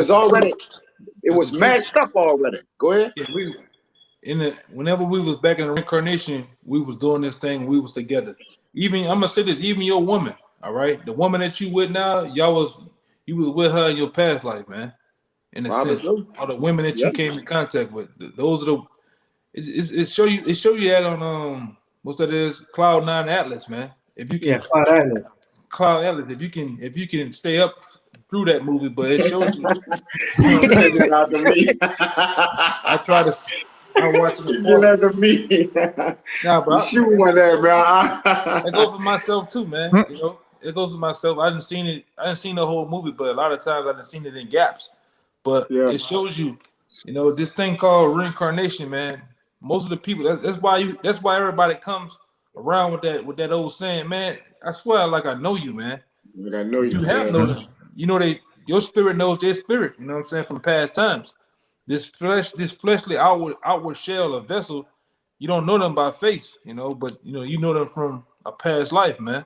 was matched up already. Go ahead. Yeah, whenever we was back in the reincarnation, we was doing this thing. We was together. Even I'm gonna say this. Even your woman, all right, the woman that you with now, you was with her in your past life, man. In a sense, all the women that you came in contact with, those are the. It show you that on what's that is Cloud9 Atlas, man. If you can, Cloud Atlas. If you can stay up through that movie, but it shows you. I watch it. Nah, but shoot one there, bro. It goes for myself too, man. You know, it goes for myself. I didn't seen the whole movie, but a lot of times I didn't seen it in gaps. But it shows you, you know, this thing called reincarnation, man. Most of the people. That's why everybody comes around with that old saying, man. I swear, like I know you, man. I know you. You have known them. You know your spirit knows their spirit. You know what I'm saying, from past times. This fleshly outward shell or vessel, you don't know them by face, you know, but you know them from a past life, man.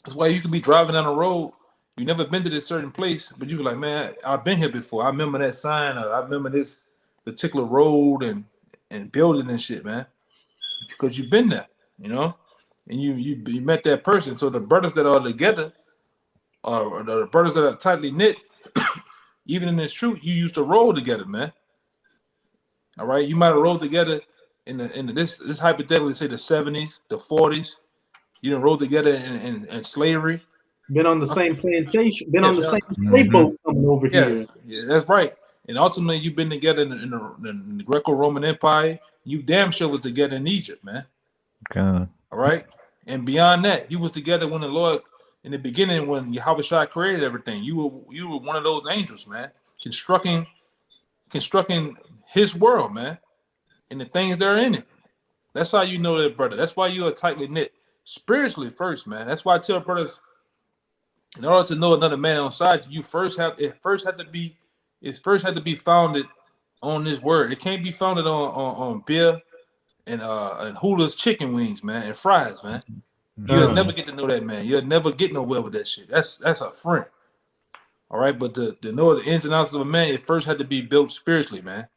That's why you can be driving down the road, you never been to this certain place, but you be like, man, I've been here before. I remember that sign, or I remember this particular road and building and shit, man. It's because you've been there, you know, and you met that person. So the brothers that are together, or the brothers that are tightly knit. Even in this truth, you used to roll together, man. All right, you might have rolled together in this hypothetically say the 70s, the 40s. You didn't roll together in slavery. Been on the same plantation. Been on the same slave boat coming over here. Yeah, that's right. And ultimately, you've been together in the Greco-Roman Empire. You damn sure was together in Egypt, man. God. All right, and beyond that, you was together when the Lord. In the beginning, when Yahweh Shai created everything, you were one of those angels, man, constructing his world, man, and the things that are in it. That's how you know that, brother. That's why you are tightly knit spiritually first, man. That's why I tell brothers, in order to know another man on side, it first had to be founded on this word. It can't be founded on beer and Hula's chicken wings, man, and fries, man. You'll never get to know that man. You'll never get nowhere with that shit. That's a friend. All right, but to know the ins and outs of a man, it first had to be built spiritually, man.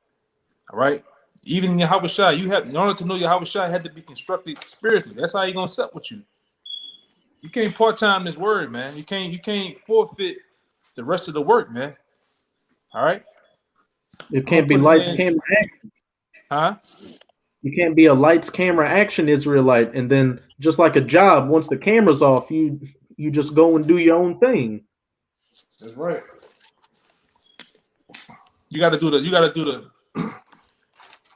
All right, even Yahweh Shai, in order to know Yahweh Shai, had to be constructed spiritually. That's how he gonna set with you. You can't part-time this word, man. You can't forfeit the rest of the work, man. All right. It can't be lights, camera, action. Huh? You can't be a lights, camera, action Israelite, and then just like a job, once the camera's off, you just go and do your own thing. That's right. You got to do the.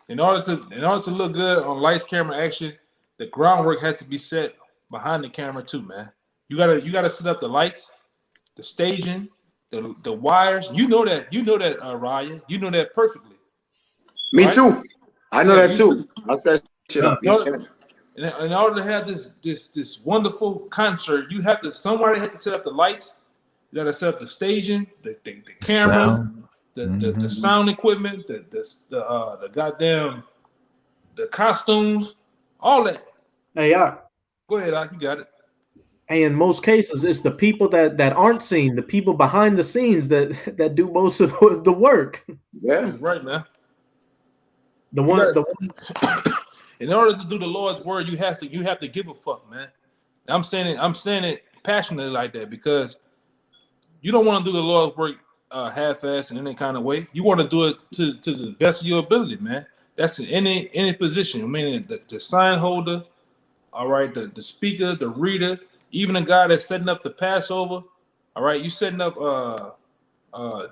In order to look good on lights, camera, action, the groundwork has to be set behind the camera too, man. You gotta set up the lights, the staging, the wires. You know that, Raya. You know that perfectly. Me right? too. I know that too. I set shit up. In order to have this wonderful concert, somebody had to set up the lights. You gotta set up the staging, the cameras, Sound. the sound equipment, the goddamn the costumes, all that. Hey, Go ahead, Ak, you got it. hey, in most cases, it's the people that aren't seen, the people behind the scenes that do most of the work. Yeah. That's right, man. In order to do the Lord's word, you have to give a fuck, man. I'm saying it passionately like that because you don't want to do the Lord's work half-assed in any kind of way. You want to do it to the best of your ability, man. That's in any position. I mean, the sign holder, all right, the speaker, the reader, even the guy that's setting up the Passover, all right, you setting up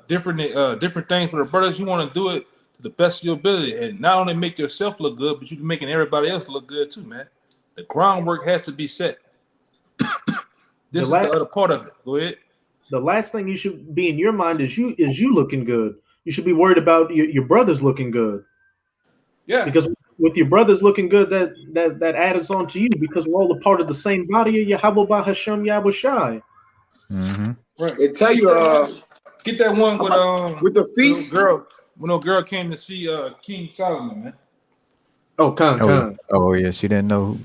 different things for the brothers. You want to do it to the best of your ability, and not only make yourself look good, but you're making everybody else look good too, man. The groundwork has to be set. This is the other part of it. Go ahead. The last thing you should be in your mind is you looking good. You should be worried about your brothers looking good. Yeah. Because with your brothers looking good, that adds on to you because we're all a part of the same body of Yahweh Hashem Yahushai. Mm-hmm. Right. They tell you get that one with the feast. When no girl came to see King Solomon, man. Oh, Khan. Oh yeah, she didn't know.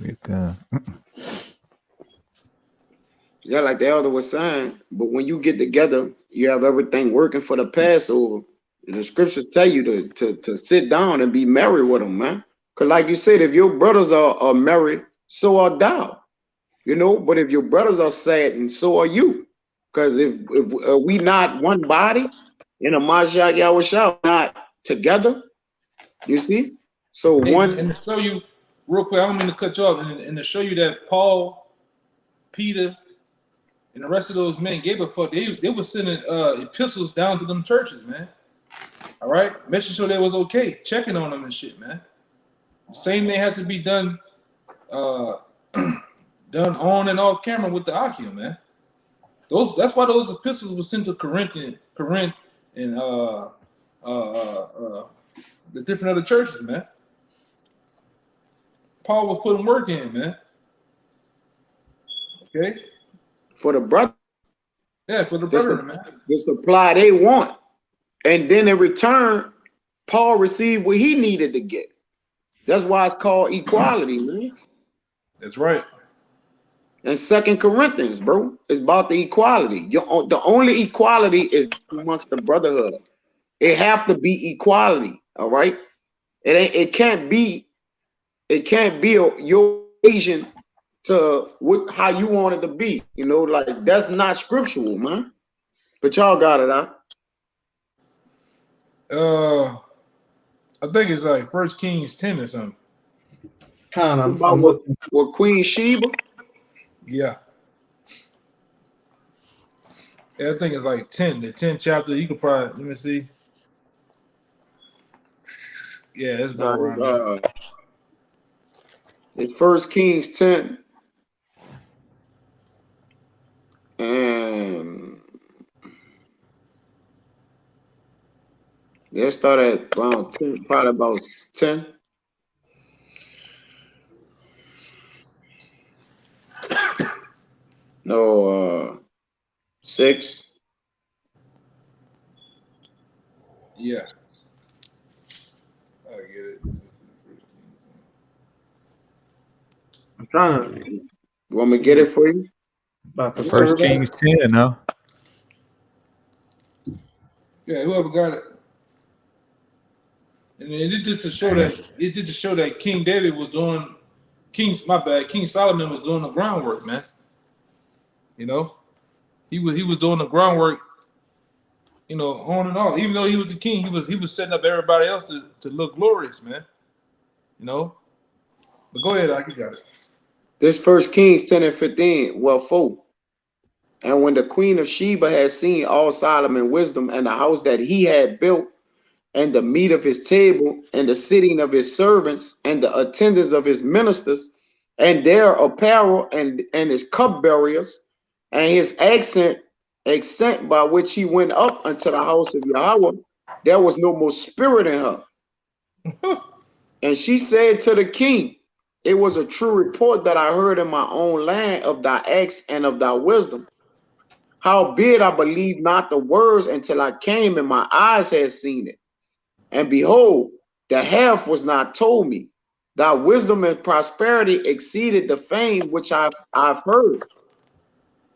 Yeah, like the elder was saying, but when you get together, you have everything working for the Passover. The scriptures tell you to sit down and be merry with them, man. Because like you said, if your brothers are merry, so are thou. You know, but if your brothers are sad, and so are you. Because if we not one body in a Mashiach Yahushua, not together, you see? So and to show you real quick, I don't mean to cut you off, and to show you that Paul, Peter, and the rest of those men gave a fuck. They were sending epistles down to them churches, man. All right, making sure they was okay, checking on them and shit, man. Same thing had to be done, done on and off camera with the Akim, man. That's why those epistles were sent to Corinth, and the different other churches, man. Paul was putting work in, man. Okay. For the brother. Yeah, for the brother, man. The supply they want. And then in return, Paul received what he needed to get. That's why it's called equality, man. That's right. And 2 Corinthians, bro, it's about the equality. The only equality is amongst the brotherhood. It have to be equality, all right? It can't be your Asian to how you want it to be. You know, like that's not scriptural, man. But y'all got it out. I think it's like 1 Kings 10 or something. With Queen Sheba. Yeah. I think it's like 10. The 10th chapter. You could probably let me see. Yeah, it's about around. It's 1 Kings 10. And they'll start at around 10, probably about 10. No, 6. Yeah. I get it. I'm trying to. You want me to get it for you? About the 1 Kings 10, no? Yeah, whoever got it. And it's just to show that King David was doing King Solomon was doing the groundwork, man. You know, he was doing the groundwork, you know, on and off. Even though he was the king, he was setting up everybody else to look glorious, man. You know, But go ahead, I got it. This First Kings 10 and 15. Well, 4. And when the queen of Sheba had seen all Solomon's wisdom and the house that he had built, and the meat of his table, and the sitting of his servants, and the attendance of his ministers, and their apparel, and his cupbearers, and his accent by which he went up unto the house of Yahweh, there was no more spirit in her. And she said to the king, it was a true report that I heard in my own land of thy acts and of thy wisdom. Howbeit I believed not the words until I came and my eyes had seen it. And behold, the half was not told me. Thy wisdom and prosperity exceeded the fame which I've heard.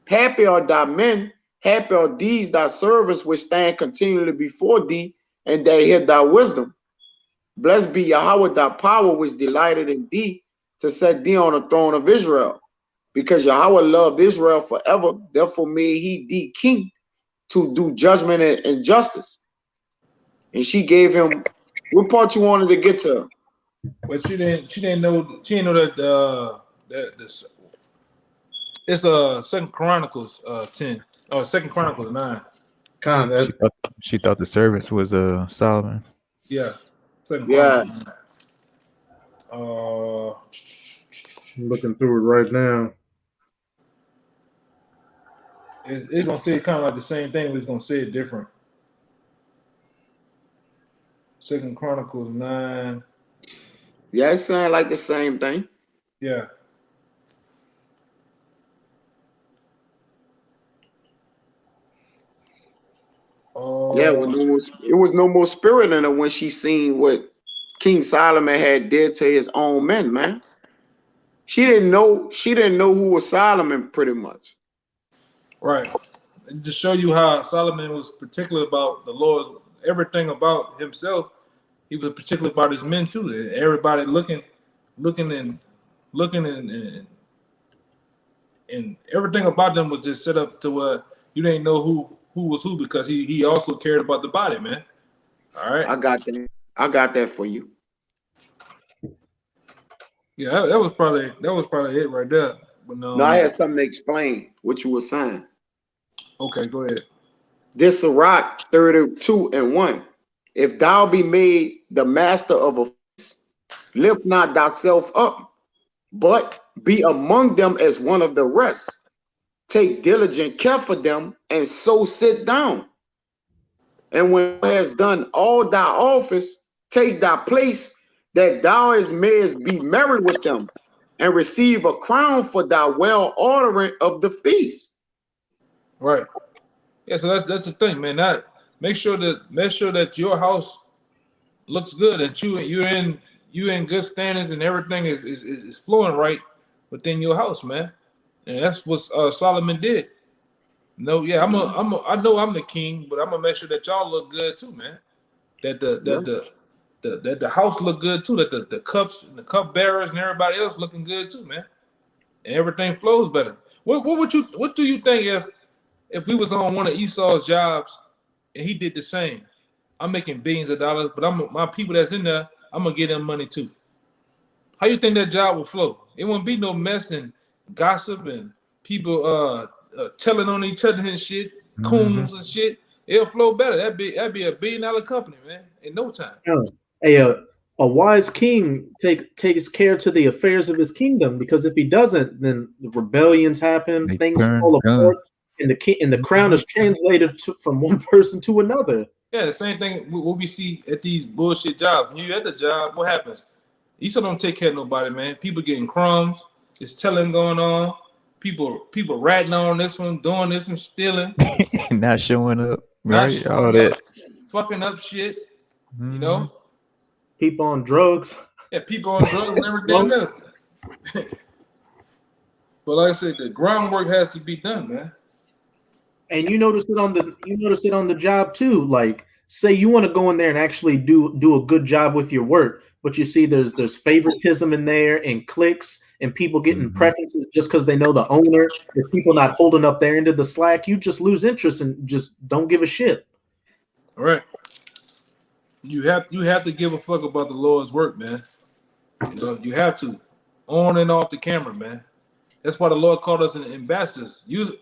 Happy are thy men, happy are these thy servants which stand continually before thee, and they hear thy wisdom. Blessed be Yahweh thy power which delighted in thee to set thee on the throne of Israel. Because Yahweh loved Israel forever, therefore made he thee king to do judgment and justice. And she gave him, what part you wanted to get to? But she didn't know that this it's 2 Chronicles 10 or 2 Chronicles 9. Kind of. She thought the servants was Solomon. Yeah. 2 Yeah. Chronicles 9. I'm looking through it right now. It's gonna say it kind of like the same thing, but it's gonna say it different. 2 Chronicles 9. Yeah, it sounded like the same thing. Yeah. Yeah, it was no more spirit in her when she seen what King Solomon had did to his own men, man. She didn't know who was Solomon, pretty much. Right. And to show you how Solomon was particular about the Lord's everything about himself, he was particular about his men too. Everybody looking and everything about them was just set up to where you didn't know who was who, because he also cared about the body, man. All right. I got that for you. Yeah, that was probably it right there. But No, I had something to explain what you were saying. Okay, go ahead. This Sirach 32 and 1. If thou be made the master of a feast, lift not thyself up, but be among them as one of the rest. Take diligent care for them, and so sit down. And when thou hast done all thy office, take thy place, that thou mayest be merry with them, and receive a crown for thy well ordering of the feast. Right. Yeah, so that's the thing, man. That make sure that your house looks good, and you in good standings, and everything is flowing right within your house, man. And that's what Solomon did. No, yeah, I know I'm the king, but I'm gonna make sure that y'all look good too, man. That the house look good too. That the cups and the cup bearers and everybody else looking good too, man. And everything flows better. What do you think if we was on one of Esau's jobs and he did the same? I'm making billions of dollars, but my people that's in there, I'm gonna give them money too. How you think that job will flow? It won't be no mess and gossip and people telling on each other and shit, coons and shit. It'll flow better. That'd be a $1 billion company, man, in no time. A wise king takes care to the affairs of his kingdom, because if he doesn't, then rebellions happen, things fall apart, and the crown is translated from one person to another. Yeah, the same thing what we see at these bullshit jobs. When you at the job, what happens? Esau don't take care of nobody, man. People getting crumbs. There's telling going on. People ratting on this one, doing this and stealing. Not showing up, right? All that. Fucking up shit. You know? People on drugs. Yeah, people on drugs and everything else. But like I said, the groundwork has to be done, man. And you notice it on the job too. Like, say you want to go in there and actually do a good job with your work, but you see there's favoritism in there and cliques and people getting preferences just because they know the owner. If people not holding up their end of the slack, you just lose interest and just don't give a shit. All right. You have to give a fuck about the Lord's work, man. You know, you have to. on and off the camera, man. That's why the Lord called us ambassadors. You're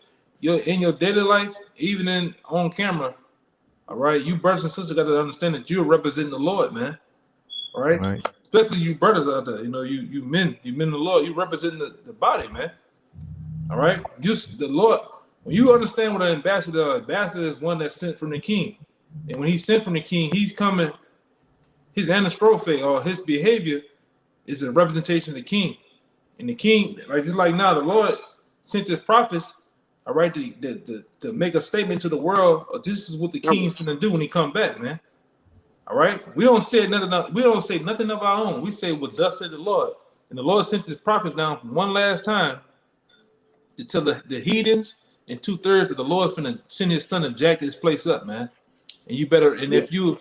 in your daily life, even in on camera. All right, you brothers and sisters got to understand that you're representing the Lord, man. All right, Right. especially you brothers out there. You know, you men of the Lord. You represent the body, man. All right, the Lord. When you understand what an ambassador is one that's sent from the King, and when he's sent from the King, he's coming. His anastrophe or his behavior is a representation of the King, and the King, like just like now, the Lord sent his prophets. All right, to make a statement to the world. This is what the King's gonna do when he come back, man. All right, we don't say nothing of our own. We say what thus said the Lord, and the Lord sent his prophets down one last time to tell the heathens and 2/3 of the Lord's finna send his son to jack his place up, man. And you better, if you're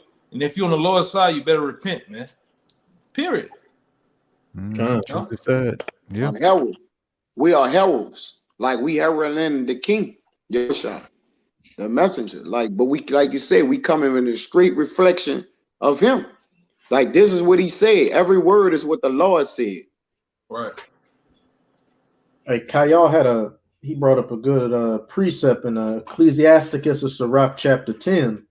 on the Lord's side, you better repent, man. Period. Truth is said. Yeah. Herald. We are heralds. Like we heralding the King, the messenger. But we, like you say, we come in a straight reflection of him. Like this is what he said. Every word is what the Lord said. Right. Hey, Kyle he brought up a good precept in Ecclesiasticus of Sirach chapter 10.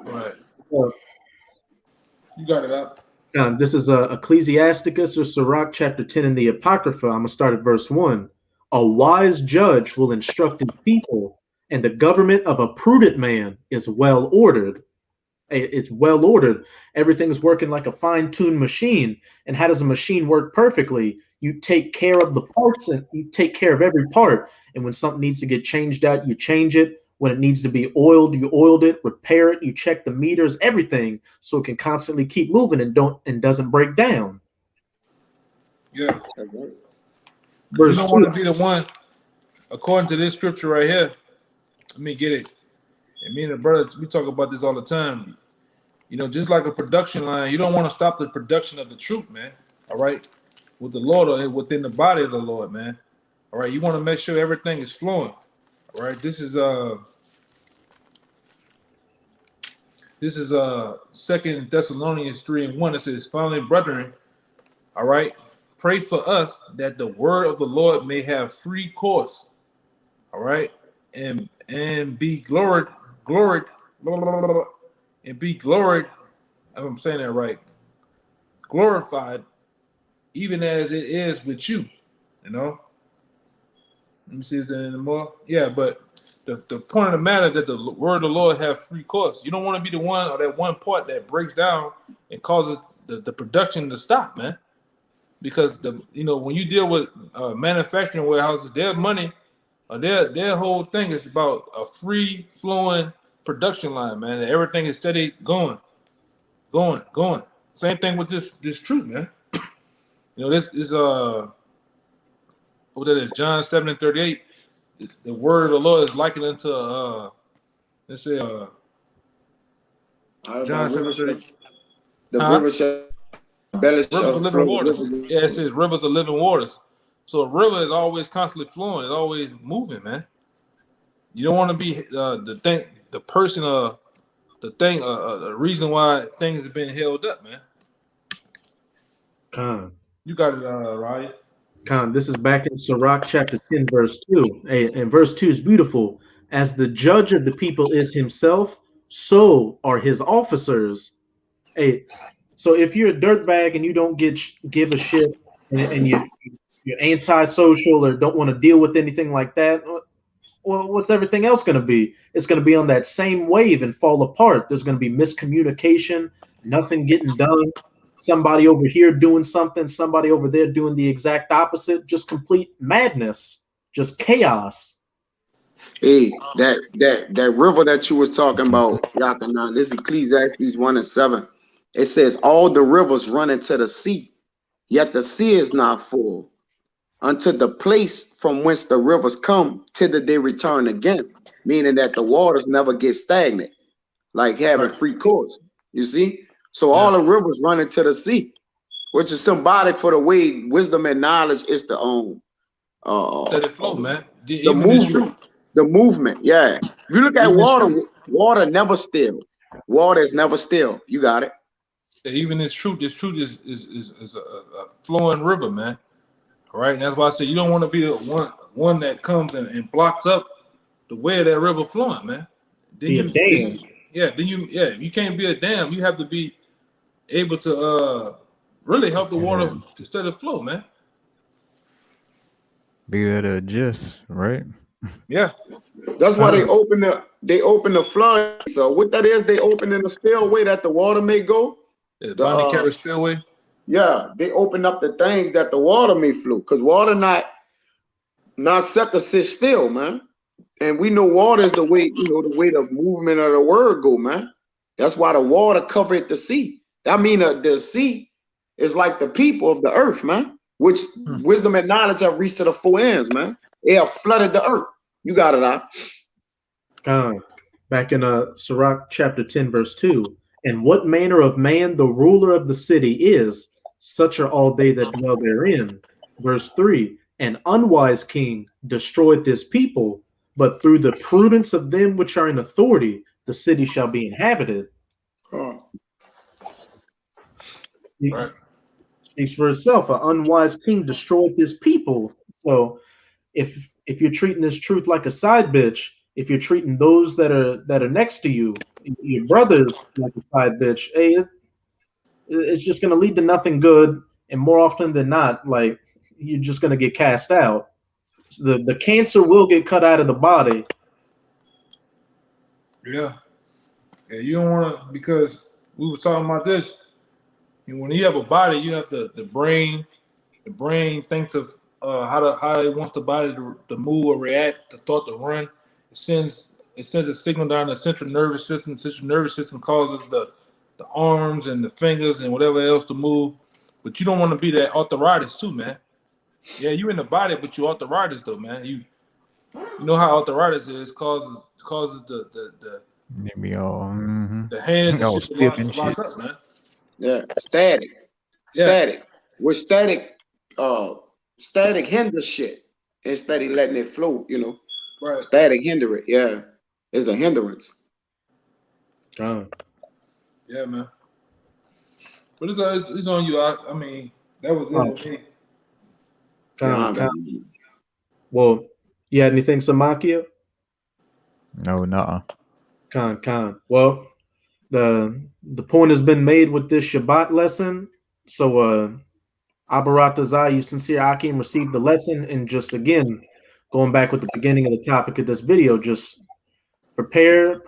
Right. You got it up. This is Ecclesiasticus or Sirach chapter 10 in the Apocrypha. I'm going to start at verse 1. A wise judge will instruct his people, and the government of a prudent man is well ordered. It's well ordered. Everything's working like a fine-tuned machine. And how does a machine work perfectly? You take care of the parts, and you take care of every part. And when something needs to get changed out, you change it. When it needs to be oiled, you oiled it, repair it, you check the meters, everything, so it can constantly keep moving and doesn't break down. Yeah. You don't want to be the one, according to this scripture right here. Let me get it. And me and the brother, we talk about this all the time. You know, just like a production line, you don't want to stop the production of the truth, man. All right, with the Lord or within the body of the Lord, man. All right, you want to make sure everything is flowing. All right, this is 2 Thessalonians 3:1. It says, finally, brethren, all right, pray for us that the word of the Lord may have free course, all right, and be gloried, and be gloried, if I'm saying that right, glorified, even as it is with you, you know. Let me see if there's any more. Yeah, but the point of the matter that the word of the Lord have free course. You don't want to be the one or that one part that breaks down and causes the production to stop, man. Because when you deal with manufacturing warehouses, their money, their whole thing is about a free flowing production line, man. And everything is steady going. Same thing with this truth, man. This is what that is, John 7:38. The word of the Lord is likened unto let's say John 7:38. The river shall rivers of living waters. Yeah, it says rivers of living waters. So a river is always constantly flowing. It's always moving, man. You don't want to be the reason why things have been held up, man. You got it, Ryan. This is back in Sirach chapter 10, verse 2. And verse 2 is beautiful. As the judge of the people is himself, so are his officers. So if you're a dirtbag and you don't give a shit and you're antisocial or don't want to deal with anything like that, well, what's everything else going to be? It's going to be on that same wave and fall apart. There's going to be miscommunication, nothing getting done. Somebody over here doing something, somebody over there doing the exact opposite, just complete madness, just chaos. Hey, that river that you was talking about, Yakanan, this is Ecclesiastes 1:7. It says, all the rivers run into the sea, yet the sea is not full. Unto the place from whence the rivers come, thither they return again, meaning that the waters never get stagnant, like having free course. You see? So all the rivers run into the sea, which is symbolic for the way wisdom and knowledge is to own. Let it flow, man. The movement. The movement, yeah. If you look at water, water never still. Water is never still. You got it. Even this truth is a flowing river, man. All right, and that's why I say you don't want to be one that comes and blocks up the way of that river flowing, man. Then be a dam. You can't be a dam. You have to be able to really help the water instead of flow, man. Be there to adjust, right? Yeah. That's why they open the flood. So what that is, they open in the spillway that the water may go. The Bonnie Carrot spillway. Yeah, they open up the things that the water may flow, because water not set to sit still, man. And we know water is the way, the way the movement of the word go, man. That's why the water covered the sea. I mean, the sea is like the people of the earth, man. Which wisdom and knowledge have reached to the four ends, man. They have flooded the earth. You got it out. Back in Sirach chapter 10, verse 2. And what manner of man the ruler of the city is, such are all they that dwell therein. Verse 3. An unwise king destroyed this people, but through the prudence of them which are in authority, the city shall be inhabited. Right. Speaks for itself. An unwise king destroyed this people. So if you're treating this truth like a side bitch, if you're treating those that are next to you, your brothers, like a side bitch, hey, it's just going to lead to nothing good. And more often than not, like, you're just going to get cast out. The cancer will get cut out of the body. Yeah. Yeah, you don't want to, because we were talking about this. When you have a body, you have the brain. The brain thinks of how it wants the body to move or react, the thought to run. It sends a signal down the central nervous system. The central nervous system causes the arms and the fingers and whatever else to move. But you don't want to be that arthritis too, man. Yeah, you in the body, but you arthritis though, man. You know how arthritis is, causes the hands and shit to lock up, man. Yeah, static. Yeah. Static. With static, static hinders shit instead of letting it flow, Right. Static hinder it, yeah. It's a hindrance. Yeah, man. But it's on you. I mean, that was it with me. Well, you had anything, Samakia? No. Con. Well, the point has been made with this Shabbat lesson. So Abarat Zai, you sincere Akim, received the lesson. And just again, going back with the beginning of the topic of this video, just prepare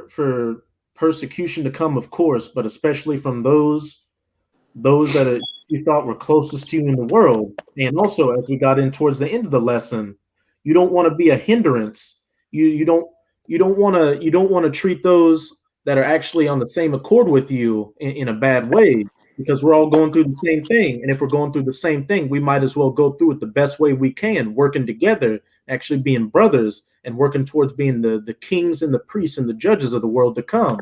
for persecution to come, of course, but especially from those that you thought were closest to you in the world. And also, as we got in towards the end of the lesson, you don't want to be a hindrance. You don't want to treat those that are actually on the same accord with you in a bad way, because we're all going through the same thing. And if we're going through the same thing, we might as well go through it the best way we can, working together, actually being brothers and working towards being the kings and the priests and the judges of the world to come.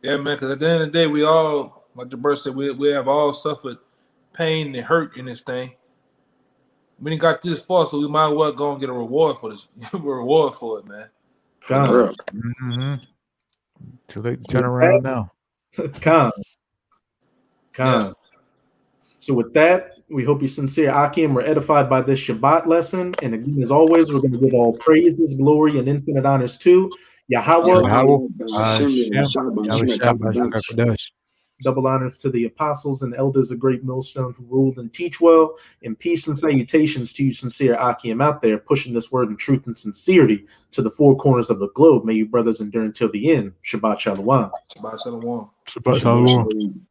Yeah, man, because at the end of the day, we all, like the verse said, we have all suffered pain and hurt in this thing. We didn't got this far, so we might as well go and get a reward for this. Reward for it, man. Too late to turn around now. Con. Yes. So with that, we hope you sincere Akim were edified by this Shabbat lesson. And again, as always, we're going to give all praises, glory, and infinite honors to Yahweh. Double honors to the apostles and elders of Great Millstone who ruled and teach well. And peace and salutations to you, sincere Akim, out there pushing this word in truth and sincerity to the four corners of the globe. May you brothers endure until the end. Shabbat Shalom. Shabbat Shalom. Shabbat Shalom.